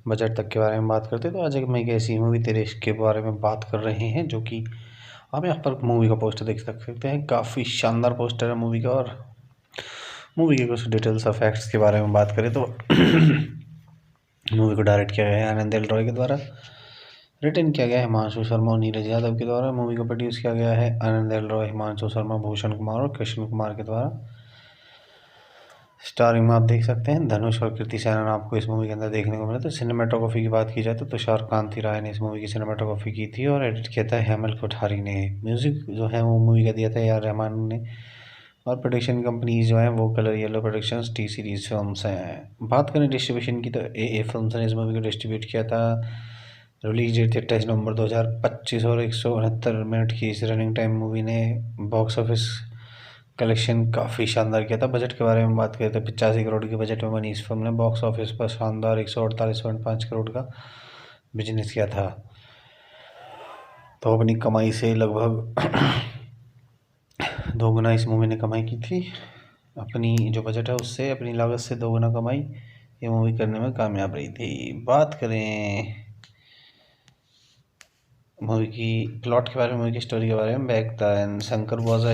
बजट तक के बारे में बात करते हैं। तो आज एक मैं एक ऐसी मूवी तेरे इश्क के बारे में बात कर रहे हैं, जो कि आप यहाँ पर मूवी का पोस्टर देख सकते हैं। काफ़ी शानदार पोस्टर है मूवी का। और मूवी के कुछ डिटेल्स और फैक्ट्स के बारे में बात करें तो मूवी को डायरेक्ट किया गया है आनंद एल रॉय के द्वारा, रिटन किया गया है हिमांशु शर्मा और नीरज यादव के द्वारा। मूवी को प्रोड्यूस किया गया है आनंद एल रॉय, हिमांशु शर्मा, भूषण कुमार और कृष्ण कुमार के द्वारा। स्टारिंग में आप देख सकते हैं धनुष और कृति सेनन आपको इस मूवी के अंदर देखने को मिला। तो सिनेमाटोग्राफी की बात की जाए तो तुषार कांति राय ने इस मूवी की सिनेमाटोग्राफी की थी और एडिट किया था हेमल कोठारी ने। म्यूज़िक जो है वो मूवी का दिया था AR रहमान ने, और प्रोडक्शन कंपनीज जो हैं वो colour yellow productions, T series films हैं। बात करें डिस्ट्रीब्यूशन की तो AA फिल्म्स ने इस मूवी को डिस्ट्रीब्यूट किया था। रिलीज डेट 28 नवंबर 2025 और 169 मिनट की इस रनिंग टाइम मूवी ने बॉक्स ऑफिस कलेक्शन काफ़ी शानदार किया था। बजट के बारे में बात करें तो 85 करोड़ के बजट में बनी इस फिल्म ने बॉक्स ऑफिस पर शानदार 148.5 करोड़ का बिजनेस किया था। तो अपनी कमाई से लगभग 2 गुना इस मूवी ने कमाई की थी। अपनी जो बजट है उससे अपनी लागत से 2 गुना कमाई ये मूवी करने में कामयाब रही थी। बात करें मूवी की प्लॉट के बारे में, मूवी की स्टोरी के बारे में, back then Shankar was a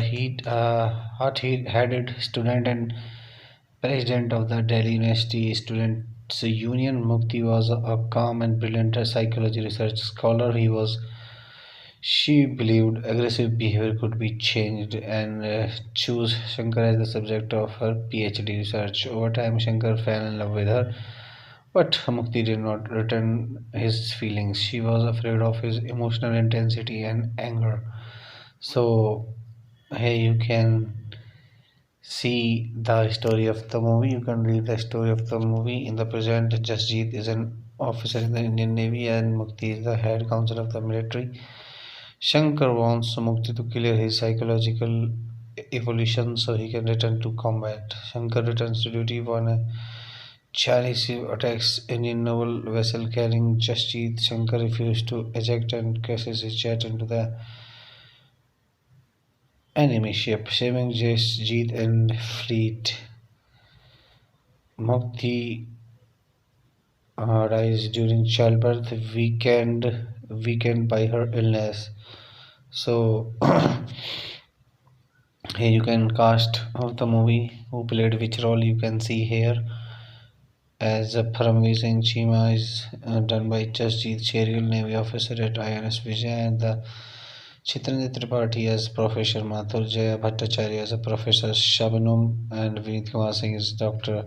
hot-headed student and president of the Delhi University Students' Union. Mukti was a calm and brilliant psychology research scholar. She believed aggressive behavior could be changed and chose Shankar as the subject of her PhD research. Over time, Shankar fell in love with her, but Mukti did not return his feelings. She was afraid of his emotional intensity and anger. So here you can see the story of the movie. You can read the story of the movie. In the present, Jasjeet is an officer in the Indian Navy and Mukti is the head counsel of the military. Shankar wants Mukti to clear his psychological evolution so he can return to combat. Shankar returns to duty when a Chinese ship attacks Indian naval vessel carrying Jasjeet. Shankar refuses to eject and crashes his jet into the enemy ship, saving Jasjeet and fleet. Mukti dies during childbirth, weakened by her illness. So here you can cast of the movie who played which role. You can see here as Paramveer Singh Cheema is done by Jasjeet Cherial, Navy officer at INS Vijay, and the Chitrendra Tripathi as Professor Mathur, Jaya Bhattacharya as a Professor Shabnum, and Vineet Kumar Singh is Dr.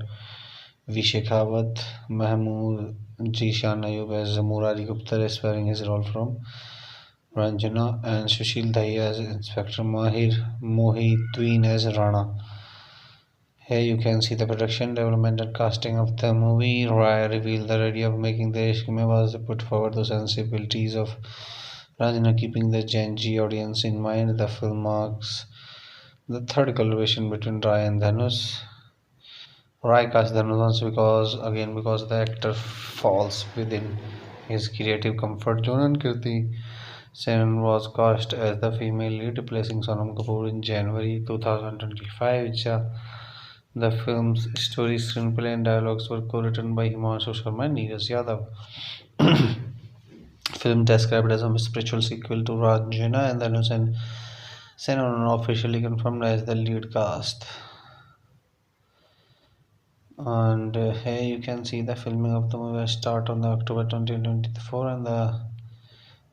V. Shekhawat, Mahmood Zishan Ayub as Murari Gupta is wearing his role from Ranjana, and Sushil Dahiya as Inspector Mahir Mohituddin as Rana. Here you can see the production, development and casting of the movie. Rai revealed the idea of making the Ishq Mein was to put forward the sensibilities of Ranjana, keeping the Gen Z audience in mind. The film marks the third collaboration between Rai and Dhanush. Rai cast Dhanush because the actor falls within his creative comfort zone, and Kirti Sen was cast as the female lead, replacing Sonam Kapoor in January 2025. The film's story, screenplay, and dialogues were co-written by Himanshu Sharma and Neeraj Yadav. Film described as a spiritual sequel to Ranjana, and Dhanush and Sen are officially confirmed as the lead cast. And here you can see the filming of the movie start on the October 2024, and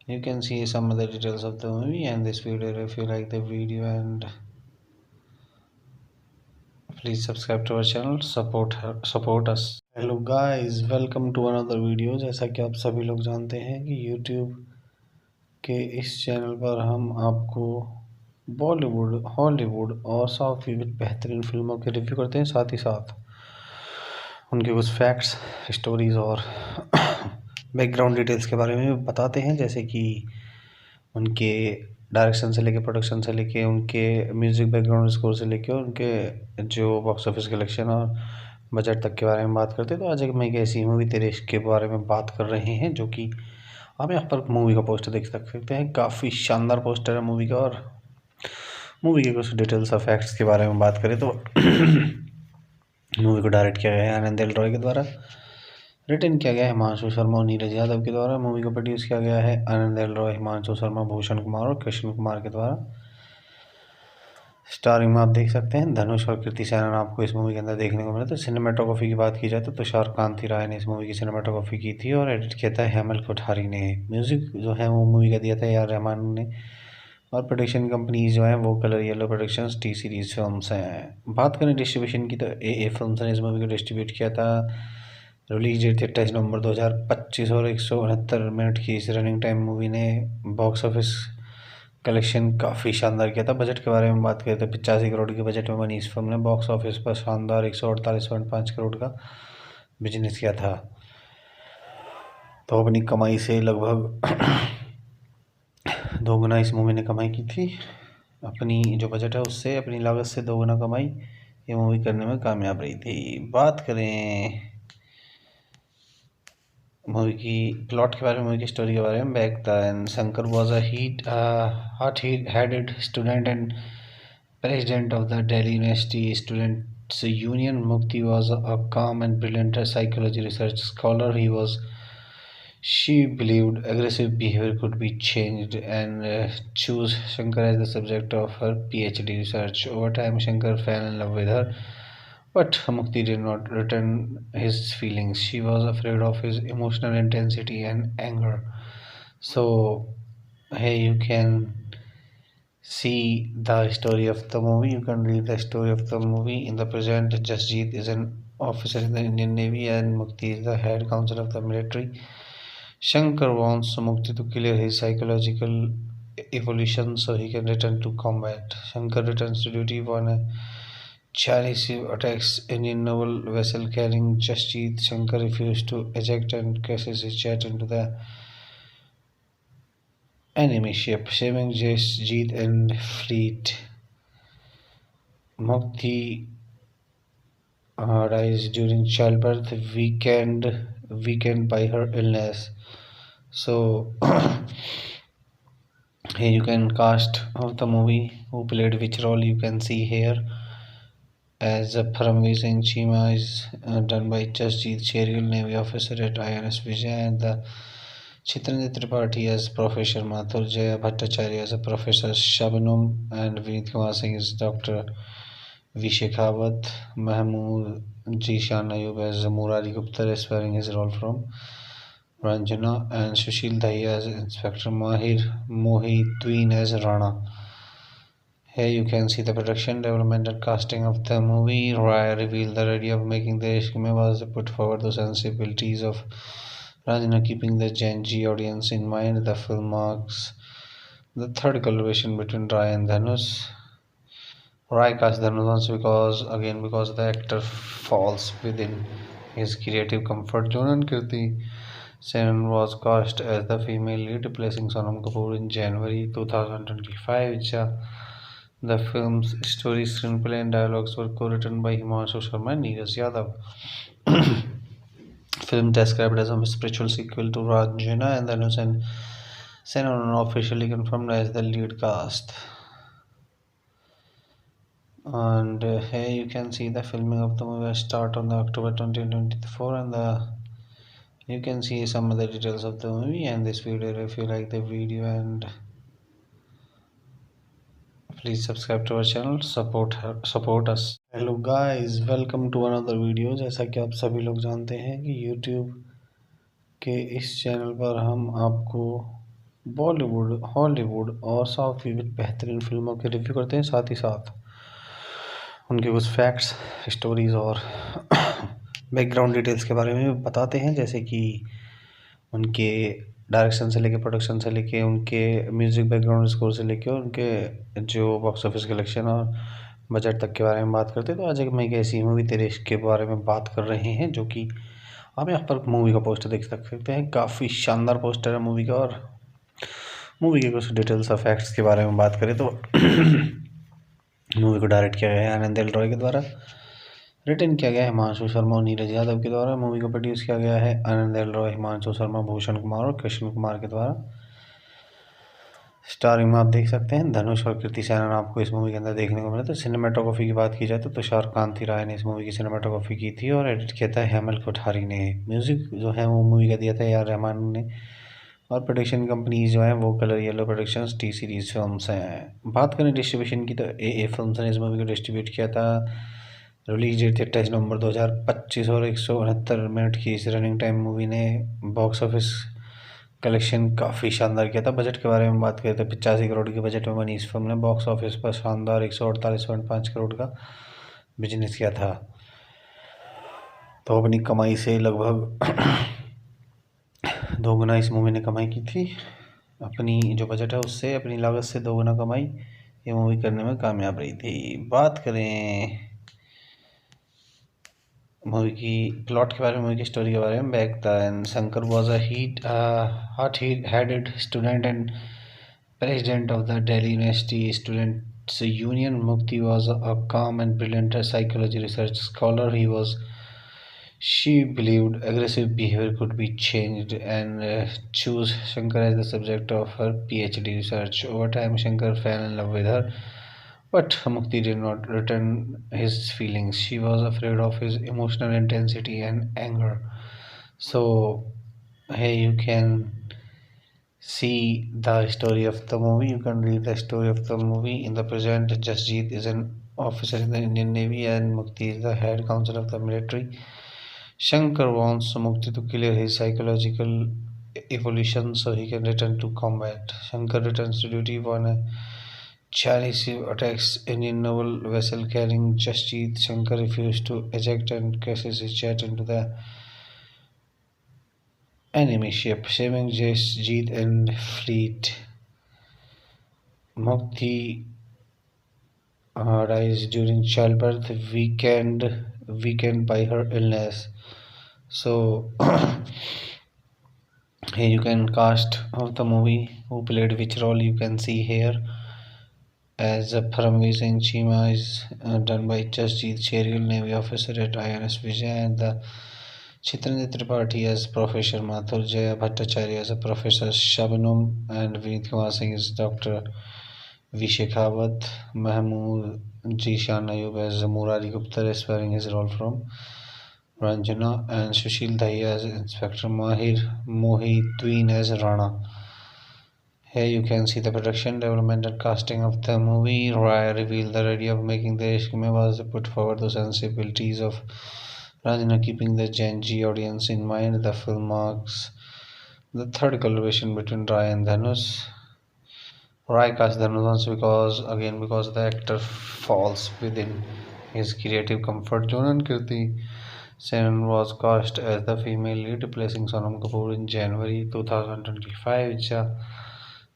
you can see some of the details of the movie and this video. If you like the video, and please subscribe to our channel, support us. Hello guys, welcome to another video. जैसा कि आप सभी लोग जानते हैं कि YouTube के इस चैनल पर हम आपको बॉलीवुड, हॉलीवुड और साउथ की बेहतरीन फिल्मों के रिव्यू करते हैं, साथ ही साथ उनके कुछ फैक्ट्स, स्टोरीज़ और बैकग्राउंड डिटेल्स के बारे में बताते हैं, जैसे कि उनके डायरेक्शन से लेके, प्रोडक्शन से लेके, उनके म्यूज़िक बैकग्राउंड स्कोर से लेके, उनके जो बॉक्स ऑफिस कलेक्शन और बजट तक के बारे में बात करते हैं। तो आज एक मैं एक ऐसी मूवी तेरे इश्क के बारे में बात कर रहे हैं, जो कि आप यहाँ पर मूवी का पोस्टर देख सकते हैं। काफ़ी शानदार पोस्टर है मूवी का, और मूवी के कुछ डिटेल्स और फैक्ट्स के बारे में बात करें तो मूवी को डायरेक्ट किया गया है आनंद एल रॉय के द्वारा, रिटन किया गया है हिमांशु शर्मा और नीरज यादव के द्वारा। मूवी को प्रोड्यूस किया गया है आनंद एल रॉय, हिमांशु शर्मा, भूषण कुमार और कृष्ण कुमार के द्वारा। स्टारिंग में आप देख सकते हैं धनुष और कृति सेनन आपको इस मूवी के अंदर देखने को मिला। तो सिनेमाटोग्राफी की बात की जाए तो तुषार कांति राय ने इस मूवी की सिनेमाटोग्राफी की थी, और एडिट किया था हेमल कोठारी ने। म्यूज़िक जो है वो मूवी का दिया था ए आर रहमान ने, और प्रोडक्शन कंपनीज जो हैं वो colour yellow productions, T series films हैं। बात करें डिस्ट्रीब्यूशन की तो ए फिल्म्स ने इस मूवी को डिस्ट्रीब्यूट किया था। रिलीज डेट थी 28 नवंबर 2025, और 169 मिनट की इस रनिंग टाइम मूवी ने बॉक्स ऑफिस कलेक्शन काफ़ी शानदार किया था। बजट के बारे में बात करें तो 85 करोड़ के बजट में बनी इस फिल्म ने बॉक्स ऑफिस पर शानदार 148.5 करोड़ का बिजनेस किया था। तो अपनी कमाई से लगभग 2 गुना इस मूवी ने कमाई की थी। अपनी जो बजट है उससे अपनी लागत से 2 गुना कमाई ये मूवी करने में कामयाब रही थी। बात करें मूवी की प्लॉट के बारे में, मूवी की स्टोरी के बारे में, back then Shankar was a hot-headed student and president of the Delhi University Students Union. Mukti was a calm and brilliant psychology research scholar. She believed aggressive behavior could be changed, and chose Shankar as the subject of her PhD research. Over time, Shankar fell in love with her, but Mukti did not return his feelings. She was afraid of his emotional intensity and anger. So here you can see the story of the movie. You can read the story of the movie. In the present, Jasjeet is an officer in the Indian Navy, and Mukti is the head counsel of the military. Shankar wants Mukti to clear his psychological evolution so he can return to combat. Shankar returns to duty when a Chinese ship attacks Indian naval vessel carrying Jasjeet. Shankar refuses to eject and crashes his jet into the enemy ship, saving Jasjeet and fleet. Mukti dies during childbirth, weakened by her illness. So here you can cast of the movie, who played which role you can see here. As Paramveer Singh Chima is done by Jasjeet Cherial, Navy officer at INS Vijay, and the Chitrendra Tripathi as Professor Mathur, Jaya Bhattacharya as a Professor Shabnum, and Vineet Kumar Singh is Dr. V. Shekhawat, Mahmood Zishan Ayub as Murari Gupta is wearing his role from Ranjana, and Sushil Dahiya as Inspector Mahir Mohituddin as Rana. Here you can see the production, development, and casting of the movie. Raya revealed the idea of making the Ishkime was put forward the sensibilities of Rajana, keeping the Gen Z audience in mind. The film marks the third collaboration between Raya and Dhanush. Rai cast Dhanush because the actor falls within his creative comfort zone, and Kirti Sen was cast as the female lead, replacing Sonam Kapoor in January 2025. The film's story, screenplay, and dialogues were co-written by Himanshu Sharma and Neeraj Yadav. Film described as a spiritual sequel to Ranjana, and Dhanush and Sen are officially confirmed as the lead cast. And here you can see the filming of the movie start on the October 2024, and you can see some of the details of the movie and this video. If you like the video, and please subscribe to our channel, support us. Hello guys, welcome to another video. जैसा कि आप सभी लोग जानते हैं कि YouTube के इस चैनल पर हम आपको बॉलीवुड, हॉलीवुड और साउथ की बेहतरीन फिल्मों के रिव्यू करते हैं, साथ ही साथ उनके कुछ फैक्ट्स, स्टोरीज़ और बैकग्राउंड डिटेल्स के बारे में बताते हैं, जैसे कि उनके डायरेक्शन से लेके, प्रोडक्शन से लेके, उनके म्यूज़िक बैकग्राउंड स्कोर से लेके, उनके जो बॉक्स ऑफिस कलेक्शन और बजट तक के बारे में बात करते हैं। तो आज एक मैं एक ऐसी मूवी तेरे इश्क के बारे में बात कर रहे हैं, जो कि आप यहाँ पर मूवी का पोस्टर देख सकते हैं। काफ़ी शानदार पोस्टर है मूवी का, और मूवी के कुछ डिटेल्स और फैक्ट्स के बारे में बात करें तो मूवी को डायरेक्ट किया गया है आनंद एल रॉय के द्वारा, रिटन किया गया है हिमांशु शर्मा और नीरज यादव के द्वारा। मूवी को प्रोड्यूस किया गया है आनंद एल रॉय, हिमांशु शर्मा, भूषण कुमार और कृष्ण कुमार के द्वारा। स्टारिंग में आप देख सकते हैं धनुष और कृति सेनन आपको इस मूवी के अंदर देखने को मिला। तो सिनेमाटोग्राफी की बात की जाए तो तुषार कांति राय ने इस मूवी की सिनेमाटोग्राफी की थी, और एडिट किया था हेमल कोठारी ने। म्यूज़िक जो है वो मूवी का दिया था AR रहमान ने, और प्रोडक्शन कंपनीज जो हैं वो colour yellow productions, T series films हैं। बात करें डिस्ट्रीब्यूशन की तो AA फिल्म्स ने इस मूवी को डिस्ट्रीब्यूट किया था। रिलीज डेट थी 28 नवंबर 2025, और 169 मिनट की इस रनिंग टाइम मूवी ने बॉक्स ऑफिस कलेक्शन काफ़ी शानदार किया था। बजट के बारे में बात करें तो 85 करोड़ के बजट में बनी इस फिल्म ने बॉक्स ऑफिस पर शानदार 148.5 करोड़ का बिजनेस किया था। तो अपनी कमाई से लगभग 2 गुना इस मूवी ने कमाई की थी। अपनी जो बजट है उससे अपनी लागत से 2 गुना कमाई ये मूवी करने में कामयाब रही थी। बात करें मूवी की प्लॉट के बारे में, मूवी की स्टोरी के बारे में, back then Shankar was a hot-headed student and president of the Delhi University Students' Union. Mukti was a calm and brilliant psychology research scholar. She believed aggressive behavior could be changed, and chose Shankar as the subject of her PhD research. Over time, Shankar fell in love with her, but Mukti did not return his feelings. She was afraid of his emotional intensity and anger. So here you can see the story of the movie. You can read the story of the movie. In the present, Jasjeet is an officer in the Indian Navy, and Mukti is the head counsel of the military. Shankar wants Mukti to clear his psychological evolution so he can return to combat. Shankar returns to duty when a Chinese attacks Indian naval vessel carrying Jasjeet. Shankar refuses to eject and crashes his jet into the enemy ship, saving Jasjeet and fleet. Mukti dies during childbirth, weakened by her illness. So here you can cast of the movie who played which role. You can see here as Paramveer Singh Chima is done by Jasjeet Cherial, Navy officer at INS Vijay, and the Chitrendra Tripathi as Professor Mathur, Jaya Bhattacharya as a Professor Shabnum, and Vineet Kumar Singh is Dr. V. Shekhawat, Mahmood Jishan Ayub as Murari Gupta, aspiring his role from Ranjana, and Sushil Dahiya as Inspector Mahir Mohideen as Rana. Here you can see the production, development, and casting of the movie. Raya revealed the idea of making the Ishkime was put forward the sensibilities of Ranjana, keeping the Gen Z audience in mind. The film marks the third collaboration between Raya and Dhanush. Rai cast Dhanurans because the actor falls within his creative comfort zone, and Kirti Sen was cast as the female lead, replacing Sonam Kapoor in January 2025.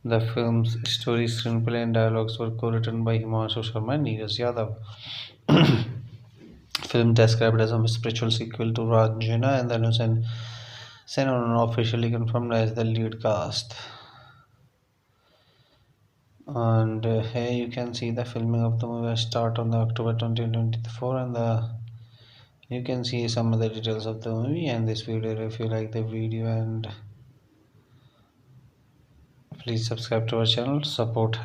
The film's story, screenplay, and dialogues were co-written by Himanshu Sharma and Neeraj Yadav. Film described as a spiritual sequel to Ranjana, and Dhanush and Sen are officially confirmed as the lead cast. And here you can see the filming of the movie start on the October 2024, and you can see some other details of the movie and this video. If you like the video, and please subscribe to our channel, support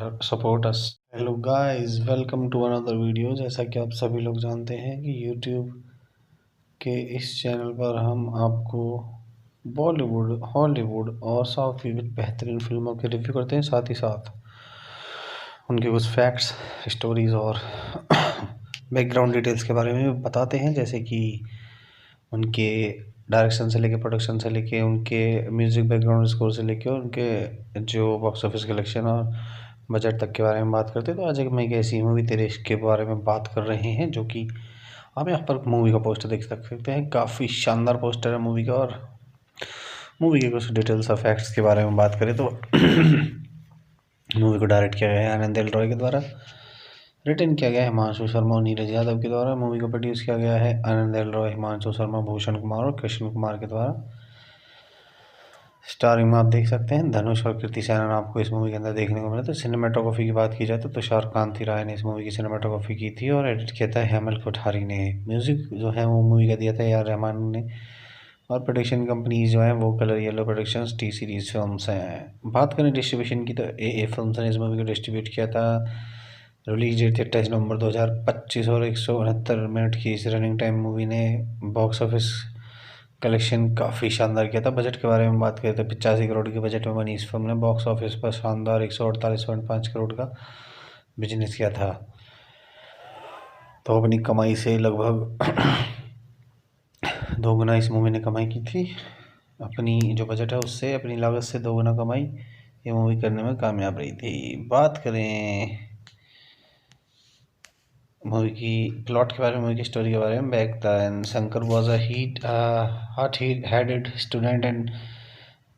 us. Hello guys, welcome to another video. जैसा कि आप सभी लोग जानते हैं कि YouTube के इस चैनल पर हम आपको बॉलीवुड, हॉलीवुड और साउथ की बेहतरीन फिल्मों के रिव्यू करते हैं, साथ ही साथ उनके कुछ फैक्ट्स, स्टोरीज़ और बैकग्राउंड डिटेल्स के बारे में बताते हैं, जैसे कि उनके डायरेक्शन से लेके, प्रोडक्शन से लेके, उनके म्यूज़िक बैकग्राउंड स्कोर से लेके, उनके जो बॉक्स ऑफिस कलेक्शन और बजट तक के बारे में बात करते हैं। तो आज एक मैं एक ऐसी मूवी तेरे इश्क के बारे में बात कर रहे हैं, जो कि आप यहाँ पर मूवी का पोस्टर देख सकते हैं। काफ़ी शानदार पोस्टर है मूवी का, और मूवी के कुछ डिटेल्स और फैक्ट्स के बारे में बात करें तो मूवी को डायरेक्ट किया गया है आनंद एल रॉय के द्वारा, रिटन किया गया है हिमांशु शर्मा और नीरज यादव के द्वारा। मूवी को प्रोड्यूस किया गया है आनंद एल रॉय, हिमांशु शर्मा, भूषण कुमार और कृष्ण कुमार के द्वारा। स्टारिंग में आप देख सकते हैं धनुष और कृति सेनन आपको इस मूवी के अंदर देखने को मिला। तो सिनेमाटोग्राफी की बात की जाए तो तुषार कांति राय ने इस मूवी की सिनेमाटोग्राफी की थी और एडिट किया था हेमल कोठारी ने। म्यूज़िक जो है वो मूवी का दिया था AR रहमान ने, और प्रोडक्शन कंपनीज जो हैं वो colour yellow productions, T series films हैं। बात करें डिस्ट्रीब्यूशन की तो AA फिल्म्स ने इस मूवी को डिस्ट्रीब्यूट किया था। रिलीज डेट थी 28 नवंबर 2025 और 169 मिनट की इस रनिंग टाइम मूवी ने बॉक्स ऑफिस कलेक्शन काफ़ी शानदार किया था। बजट के बारे में बात करें तो 85 करोड़ के बजट में बनी इस फिल्म ने बॉक्स ऑफिस पर शानदार 148.5 करोड़ का बिजनेस किया था। तो अपनी कमाई से लगभग 2 गुना इस मूवी ने कमाई की थी। अपनी जो बजट है उससे अपनी लागत से 2 गुना कमाई ये मूवी करने में कामयाब रही थी। बात करें मूवी की प्लॉट के बारे में, मूवी की स्टोरी के बारे में, back then Shankar was a hot-headed student and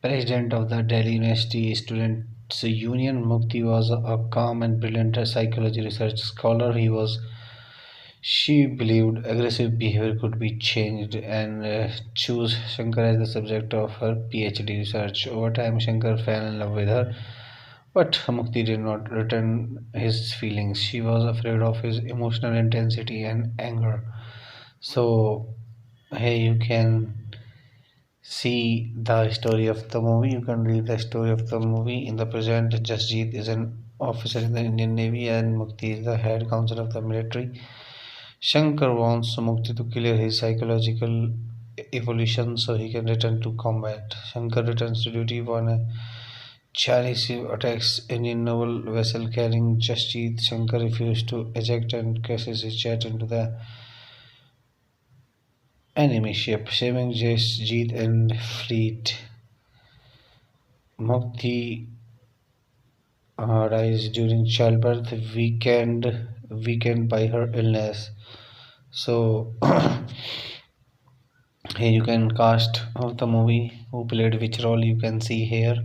president of the Delhi University Students' Union. Mukti was a calm and brilliant psychology research scholar. She believed aggressive behavior could be changed and chose Shankar as the subject of her PhD research. Over time, Shankar fell in love with her, but Mukti did not return his feelings. She was afraid of his emotional intensity and anger. So here you can see the story of the movie. You can read the story of the movie. In the present, Jasjeet is an officer in the Indian Navy and Mukti is the head counsel of the military. Shankar wants Mukti to clear his psychological evolution so he can return to combat. Shankar returns to duty when a Chinese attacks Indian naval vessel carrying Jasjeet. Shankar refuses to eject and crashes his jet into the enemy ship, saving Jasjeet and fleet. Mukti dies during childbirth, weakened by her illness. So here you can cast of the movie who played which role. You can see here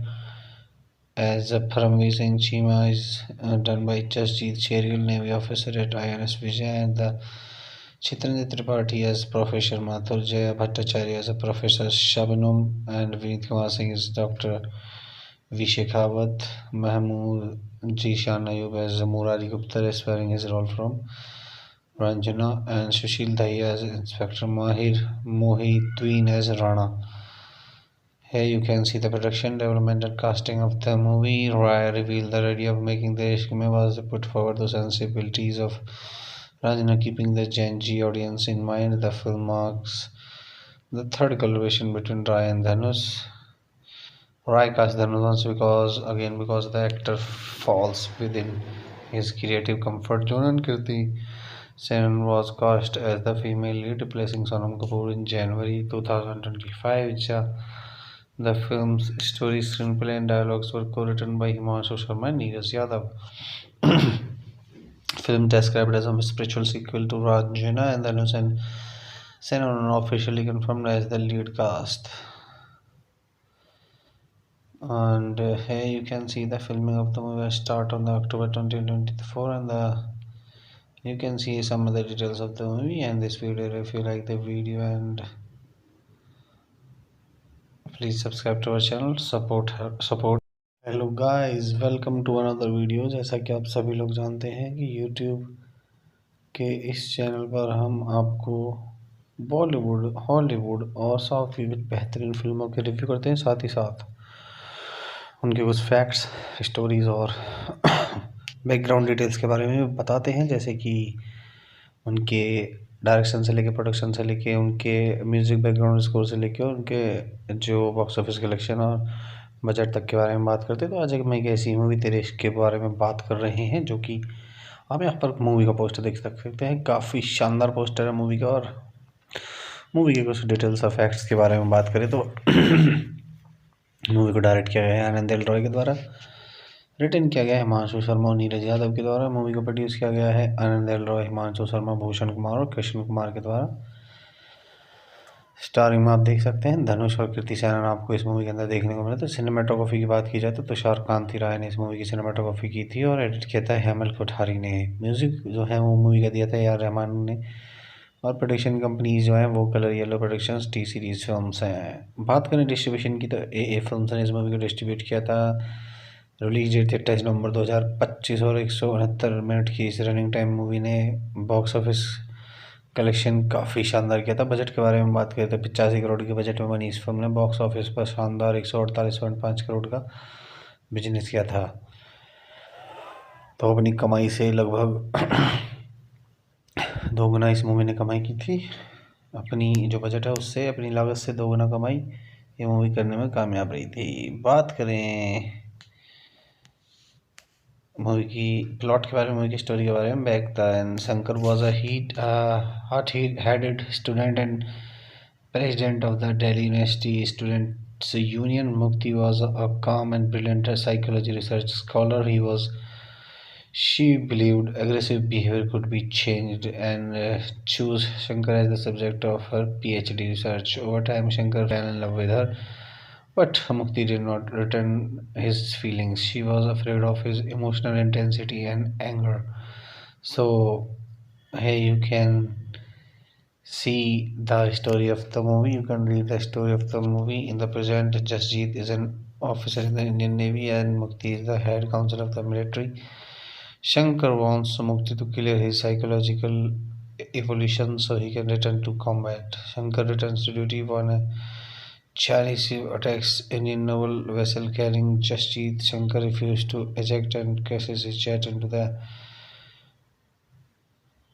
as Paramveer Singh Chima is done by Jasjeet Cherial, Navy officer at INS Vijay, and the Chitrendra Tripathi as Professor Mathur, Jaya Bhattacharya as a Professor Shabnum, and Vineet Kumar Singh is Dr. V. Shekhawat, Mahmood Jishan Ayub as Murari Gupta, aspiring his role from Ranjana, and Sushil Dahiya as Inspector Mahir Mohideen as Rana. Here you can see the production, development and casting of the movie. Rai revealed the idea of making the Ishq Mein was put forward the sensibilities of Ranjana, keeping the Gen Z audience in mind. The film marks the third collaboration between Rai and Dhanush. Rai cast Dhanush because the actor falls within his creative comfort zone, and Kirti Senon was cast as the female lead, replacing Sonam Kapoor in January 2025. The film's story, screenplay, and dialogues were co-written by Himanshu Sharma and Neeraj Yadav. Film described as a spiritual sequel to Ranjana and Dhanush and Sen officially confirmed as the lead cast. And here you can see the filming of the movie start on the October 2024, and you can see some other details of the movie and this video. If you like the video, and please subscribe to our channel, support. Hello guys, welcome to another video. जैसा कि आप सभी लोग जानते हैं कि YouTube के इस चैनल पर हम आपको बॉलीवुड, हॉलीवुड और साउथ की कुछ बेहतरीन फिल्मों के रिव्यू करते हैं, साथ ही साथ उनके कुछ फैक्ट्स, स्टोरीज़ और बैकग्राउंड डिटेल्स के बारे में बताते हैं, जैसे कि उनके डायरेक्शन से लेके, प्रोडक्शन से लेके, उनके म्यूज़िक बैकग्राउंड स्कोर से लेके, उनके जो बॉक्स ऑफिस कलेक्शन और बजट तक के बारे में बात करते हैं। तो आज एक मैं एक ऐसी मूवी तेरे इश्क के बारे में बात कर रहे हैं, जो कि आप यहाँ पर मूवी का पोस्टर देख सकते हैं। काफ़ी शानदार पोस्टर है मूवी का। और मूवी के कुछ डिटेल्स और फैक्ट्स के बारे में बात करें तो मूवी को डायरेक्ट किया गया है आनंद एल रॉय के द्वारा, रिटन किया गया है हिमांशु शर्मा और नीरज यादव के द्वारा। मूवी को प्रोड्यूस किया गया है आनंद एल रॉय, हिमांशु शर्मा, भूषण कुमार और कृष्ण कुमार के द्वारा। स्टारिंग में आप देख सकते हैं धनुष और कृति सेनन आपको इस मूवी के अंदर देखने को मिला। तो सिनेमाटोग्राफी की बात की जाए तो तुषार कांति राय ने इस मूवी की सिनेमाटोग्राफी की थी और एडिट किया था हेमल कोठारी ने। म्यूज़िक जो है वो मूवी का दिया था ए आर रहमान ने, और प्रोडक्शन कंपनीज जो हैं वो colour yellow productions, T series films हैं। बात करें डिस्ट्रीब्यूशन की तो ए फिल्म्स ने इस मूवी को डिस्ट्रीब्यूट किया था। रिलीज डेट थी 28 नवंबर 2025 और 169 मिनट की इस रनिंग टाइम मूवी ने बॉक्स ऑफिस कलेक्शन काफ़ी शानदार किया था। बजट के बारे में बात करें तो 85 करोड़ के बजट में बनी इस फिल्म ने बॉक्स ऑफिस पर शानदार 148.5 करोड़ का बिजनेस किया था। तो अपनी कमाई से लगभग दोगुना इस मूवी ने कमाई की थी। अपनी जो बजट है उससे, अपनी लागत से दोगुना कमाई ये मूवी करने में कामयाब रही थी। बात करें मूवी की प्लॉट के बारे में, मूवी की स्टोरी के बारे में, back then Shankar was a hot-headed student and president of the Delhi University Students' Union. Mukti was a calm and brilliant psychology research scholar. She believed aggressive behavior could be changed and chose Shankar as the subject of her PhD research. Over time, Shankar fell in love with her, but Mukti did not return his feelings. She was afraid of his emotional intensity and anger. So here you can see the story of the movie. You can read the story of the movie. In the present, Jasjeet is an officer in the Indian Navy and Mukti is the head counsel of the military. Shankar wants Mukti to clear his psychological evolution so he can return to combat. Shankar returns to duty when a Chinese ship attacks Indian naval vessel carrying Jasjeet. Shankar refuses to eject and crashes his jet into the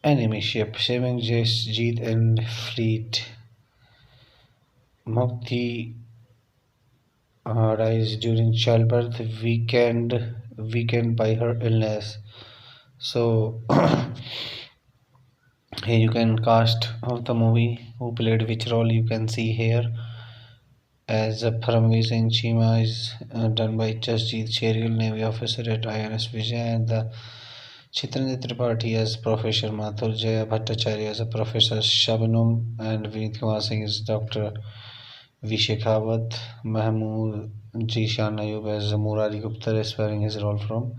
enemy ship, saving Jasjeet and fleet. Mukti dies during childbirth, weakened by her illness. So here you can cast of the movie who played which role. You can see here as Paramveer Singh Cheema is done by Jasjeet Cherial, Navy officer at INS Vijay, and the Chitrendra Tripathi as Professor Mathur, Jaya Bhattacharya as a Professor Shabnum, and Vineet Kumar Singh is Dr. V. Shekhawat, Mahmood Jishan Ayub as Murari Gupta, aspiring his role from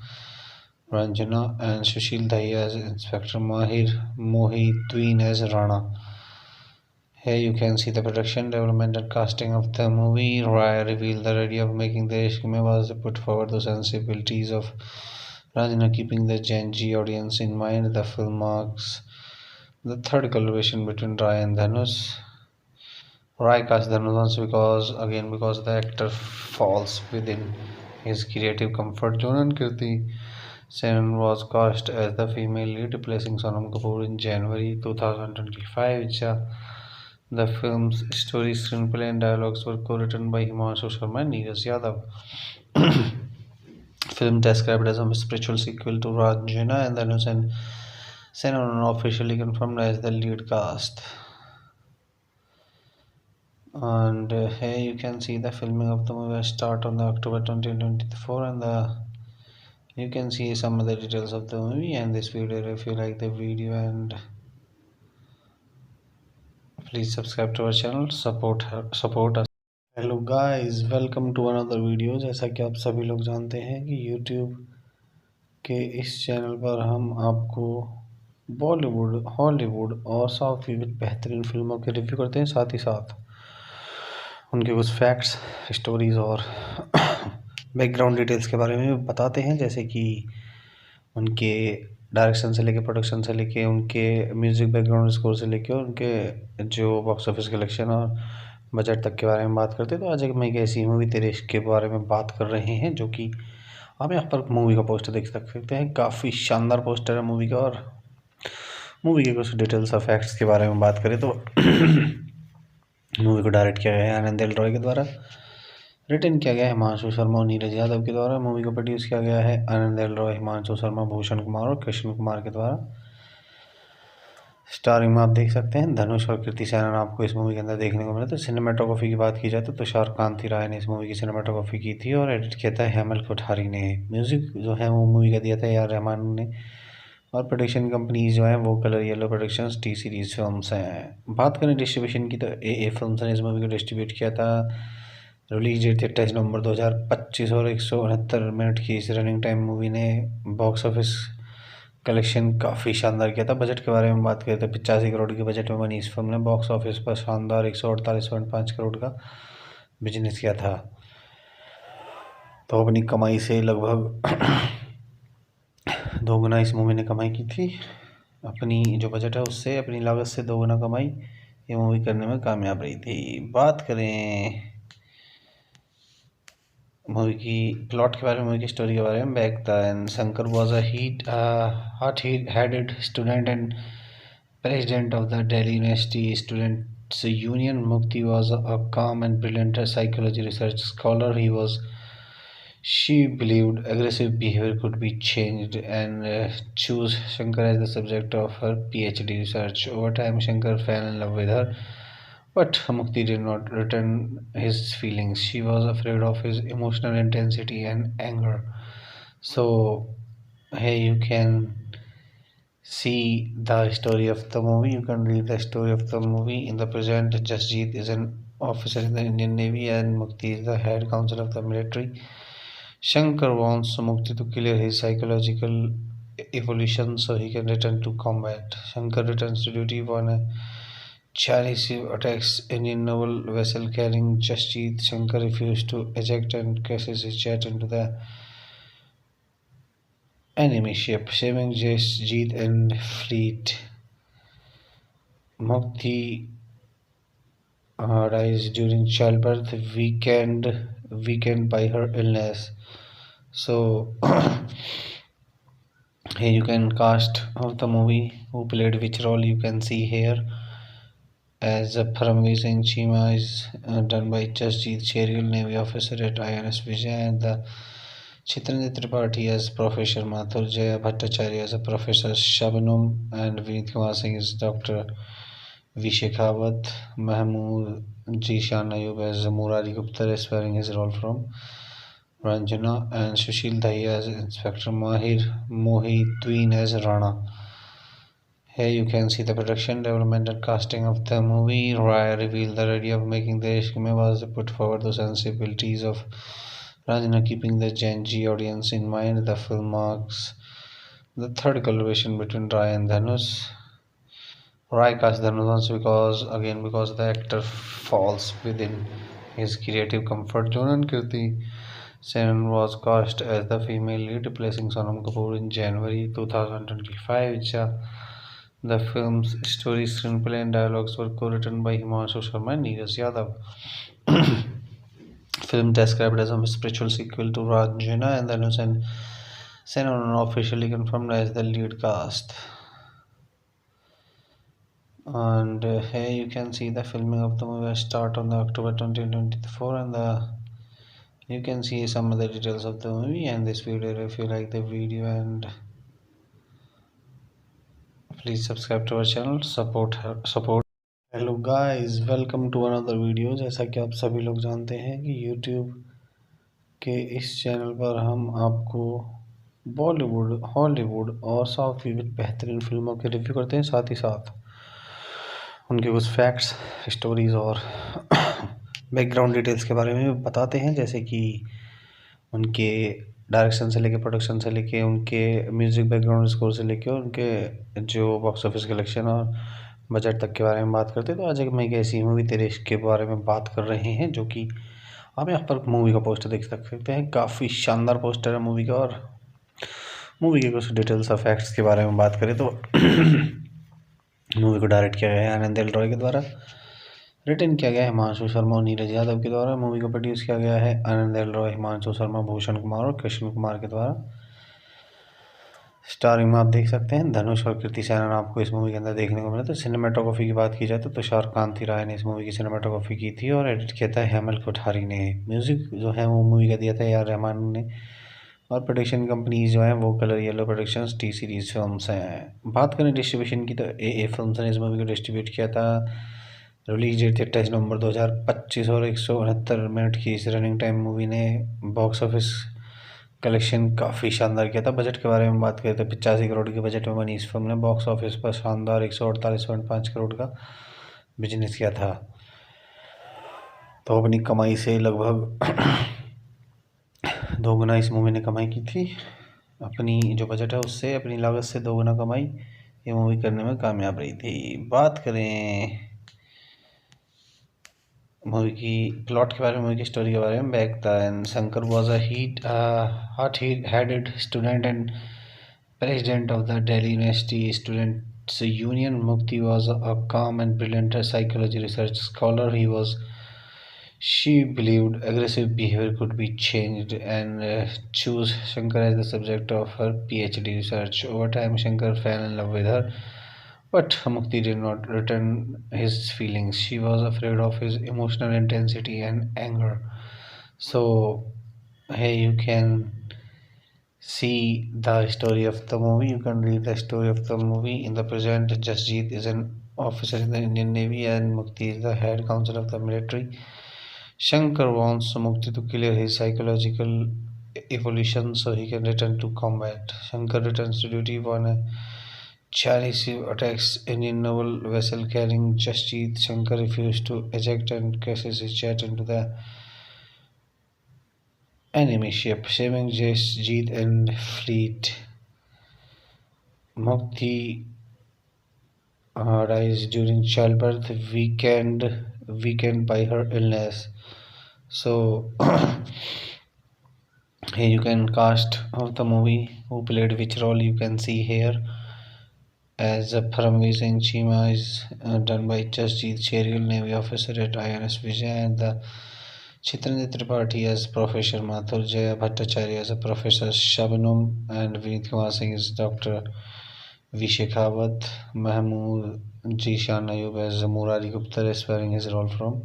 Ranjana, and Sushil Dahiya as Inspector Mahir Mohideen as Rana. Here you can see the production, development and casting of the movie. Rai revealed the idea of making the Ishq Mein was to put forward the sensibilities of Ranjana, keeping the Gen Z audience in mind. The film marks the third collaboration between Rai and Dhanush. Rai cast Dhanush once because the actor falls within his creative comfort zone, and Kirti Senon was cast as the female lead, replacing Sonam Kapoor in January 2025. The film's story, screenplay, and dialogues were co-written by Himanshu Sharma and Neeraj Yadav. Film described as a spiritual sequel to Ranjana and Dhanush and Senon officially confirmed as the lead cast. And here you can see the filming of the movie start on the October 2024, and you can see some of the details of the movie and this video. If you like the video, and please subscribe to our channel, support us. Hello guys, welcome to another video. जैसा कि आप सभी लोग जानते हैं कि YouTube के इस चैनल पर हम आपको बॉलीवुड, हॉलीवुड और साउथ की कुछ बेहतरीन फिल्मों के रिव्यू करते हैं, साथ ही साथ उनके कुछ फैक्ट्स, स्टोरीज़ और बैकग्राउंड डिटेल्स के बारे में बताते हैं, जैसे कि उनके डायरेक्शन से लेके, प्रोडक्शन से लेके, उनके म्यूज़िक बैकग्राउंड स्कोर से लेके, उनके जो बॉक्स ऑफिस कलेक्शन और बजट तक के बारे में बात करते हैं। तो आज एक ऐसी मूवी तेरे इश्क के बारे में बात कर रहे हैं, जो कि आप यहाँ पर मूवी का पोस्टर देख सकते हैं। काफ़ी शानदार पोस्टर है मूवी का। और मूवी के कुछ डिटेल्स और फैक्ट्स के बारे में बात करें तो मूवी को डायरेक्ट किया गया है आनंद एल रॉय के द्वारा, रिटर्न किया गया है हिमांशु शर्मा और नीरज यादव के द्वारा। मूवी को प्रोड्यूस किया गया है आनंद एल रॉय, हिमांशु शर्मा, भूषण कुमार और कृष्ण कुमार के द्वारा। स्टारिंग में आप देख सकते हैं धनुष और कृति सेनन आपको इस मूवी के अंदर देखने को मिला। तो सिनेमाटोग्राफी की बात की जाए तो तुषार कांति राय ने इस मूवी की सिनेमाटोग्राफी की थी और एडिट किया था हेमल कोठारी ने। म्यूज़िक जो है वो मूवी का दिया था AR रहमान ने, और प्रोडक्शन कंपनीज जो है वो colour yellow productions, T series films हैं। बात करें डिस्ट्रीब्यूशन की तो AA फिल्म्स ने इस मूवी को डिस्ट्रीब्यूट किया था। रिलीज डेट थी 28 नवंबर 2025 और 169 मिनट की इस रनिंग टाइम मूवी ने बॉक्स ऑफिस कलेक्शन काफ़ी शानदार किया था। बजट के बारे में बात करें तो 85 करोड़ के बजट में बनी इस फिल्म ने बॉक्स ऑफिस पर शानदार 148.5 करोड़ का बिजनेस किया था। तो अपनी कमाई से लगभग दोगुना इस मूवी ने कमाई की थी। अपनी जो बजट है उससे, अपनी लागत से दोगुना कमाई ये मूवी करने में कामयाब रही थी। बात करें मूवी की प्लॉट के बारे में, मूवी की स्टोरी के बारे में, back then Shankar was a hot-headed student and president of the Delhi University Students' Union. Mukti was a calm and brilliant psychology research scholar. She believed aggressive behavior could be changed and chose Shankar as the subject of her PhD research. Over time, Shankar fell in love with her, but Mukti did not return his feelings. She was afraid of his emotional intensity and anger. So here you can see the story of the movie. You can read the story of the movie. In the present, Jasjeet is an officer in the Indian Navy and Mukti is the head counsel of the military. Shankar wants Mukti to clear his psychological evolution so he can return to combat. Shankar returns to duty when a Chinese ship attacks Indian naval vessel carrying Jasjeet. Shankar refuses to eject and crashes his jet into the enemy ship, saving Jasjeet and fleet. Mukti dies during childbirth, weakened by her illness. So here you can cast of the movie who played which role you can see here. As Paramveer Singh Cheema is done by Jasjeet Cherial, Navy officer at INS Vijay, and the Chitrendra Tripathi as Professor Mathur, Jaya Bhattacharya as a Professor Shabnum, and Vineet Kumar Singh is Dr. V. Shekhawat, Mahmood Jishan Ayub as Murari Gupta, aspiring his role from Ranjana, and Sushil Dahiya as Inspector Mahir Mohideen as Rana. Here you can see the production, development and casting of the movie. Rai revealed the idea of making the Ishq Mein was to put forward the sensibilities of Ranjana, keeping the Gen Z audience in mind. The film marks the third collaboration between Rai and Dhanush. Rai cast Dhanush because the actor falls within his creative comfort zone, and Kirti Senon was cast as the female lead, replacing Sonam Kapoor in January 2025. The film's story, screenplay, and dialogues were co-written by Himanshu Sharma and Neeraj Yadav. Film described as a spiritual sequel to Ranjana, and Dhanush and Senon officially confirmed as the lead cast. And here you can see the filming of the movie start on the October 2024, and you can see some of the details of the movie and this video. If you like the video, and please subscribe to our channel, support. Hello guys, welcome to another video. जैसा कि आप सभी लोग जानते हैं कि YouTube के इस चैनल पर हम आपको बॉलीवुड, हॉलीवुड और साउथ की कुछ बेहतरीन फिल्मों के रिव्यू करते हैं, साथ ही साथ उनके कुछ फैक्ट्स, स्टोरीज और बैकग्राउंड डिटेल्स के बारे में भी बताते हैं, जैसे कि उनके डायरेक्शन से लेके, प्रोडक्शन से लेके, उनके म्यूज़िक बैकग्राउंड स्कोर से लेके, उनके जो बॉक्स ऑफिस कलेक्शन और बजट तक के बारे में बात करते हैं। तो आज एक मैं एक ऐसी मूवी तेरे इश्क के बारे में बात कर रहे हैं, जो कि आप यहाँ पर मूवी का पोस्टर देख सकते हैं। काफ़ी शानदार पोस्टर है मूवी का। और मूवी के कुछ डिटेल्स और फैक्ट्स के बारे में बात करें तो मूवी को डायरेक्ट किया गया है आनंद एल रॉय के द्वारा, रिटन किया गया है हिमांशु शर्मा और नीरज यादव के द्वारा। मूवी को प्रोड्यूस किया गया है आनंद एल रॉय, हिमांशु शर्मा, भूषण कुमार और कृष्ण कुमार के द्वारा। स्टारिंग में आप देख सकते हैं धनुष और कृति सेनन आपको इस मूवी के अंदर देखने को मिला। तो सिनेमाटोग्राफी की बात की जाए तो तुषार कांति राय ने इस मूवी की सिनेमाटोग्राफी की थी और एडिट किया था हेमल कोठारी ने। म्यूज़िक जो है वो मूवी का दिया था ए आर रहमान ने। और प्रोडक्शन कंपनीज जो हैं वो colour yellow productions, T series films हैं। बात करें डिस्ट्रीब्यूशन की तो ए फिल्म्स ने इस मूवी को डिस्ट्रीब्यूट किया था। रिलीज डेट थी 28 नवंबर 2025 और 169 मिनट की इस रनिंग टाइम मूवी ने बॉक्स ऑफिस कलेक्शन काफ़ी शानदार किया था। बजट के बारे में बात करें तो 85 करोड़ के बजट में बनी इस फिल्म ने बॉक्स ऑफिस पर शानदार 148.5 करोड़ का बिजनेस किया था। तो अपनी कमाई से लगभग दोगुना इस मूवी ने कमाई की थी। अपनी जो बजट है उससे, अपनी लागत से दोगुना कमाई ये मूवी करने में कामयाब रही थी। बात करें मूवी की प्लॉट के बारे में, मूवी की स्टोरी के बारे में, back then Shankar was a hot-headed student and president of the Delhi University Students Union. Mukti was a calm and brilliant psychology research scholar. She believed aggressive behavior could be changed and chose Shankar as the subject of her PhD research. Over time, Shankar fell in love with her, but Mukti did not return his feelings. She was afraid of his emotional intensity and anger. So, here you can see the story of the movie. You can read the story of the movie. In the present, Jasjeet is an officer in the Indian Navy and Mukti is the head counsel of the military. Shankar wants Mukti to clear his psychological evolution so he can return to combat. Shankar returns to duty when a Chinese ship attacks Indian naval vessel carrying Jasjeet. Shankar refuses to eject and crashes his jet into the enemy ship, saving Jasjeet and fleet. Mukti dies during childbirth, weakened by her illness. So here you can cast of the movie who played which role. You can see here as Paramveer Singh Cheema is done by Jasjeet Cherial, Navy officer at INS Vijay, and the Chitrendra Tripathi as Professor Mathur, Jaya Bhattacharya as a Professor Shabnum, and Vineet Kumar Singh is Dr. V. Shekhawat, Mahmood Jishan Ayub as Murari Gupta, aspiring his role from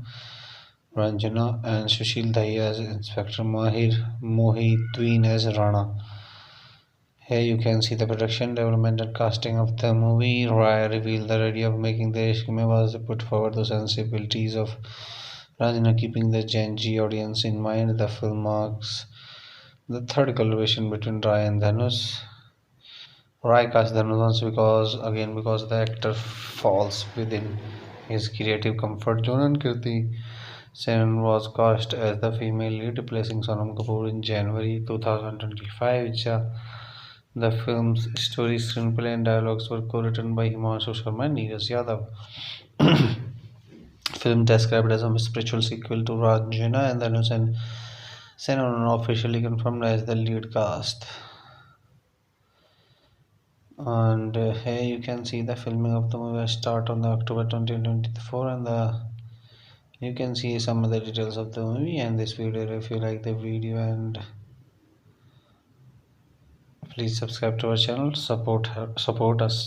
Ranjana, and Sushil Dahiya as Inspector Mahir Mohideen as Rana. Here you can see the production, development and casting of the movie. Rai revealed the idea of making the Ishq Mein was to put forward the sensibilities of Ranjana, keeping the Gen Z audience in mind. The film marks the third collaboration between Rai and Dhanush. Rai cast Dhanush once because the actor falls within his creative comfort zone, and Kirti Sen was cast as the female lead, replacing Sonam Kapoor in January 2025. The film's story, screenplay, and dialogues were co-written by Himanshu Sharma and Neeraj Yadav. Film described as a spiritual sequel to Ranjana, and Dhanush and Sen are officially confirmed as the lead cast. And here you can see the filming of the movie start on the October 2024, and you can see some of the details of the movie and this video. If you like the video, and please subscribe to our channel, support us.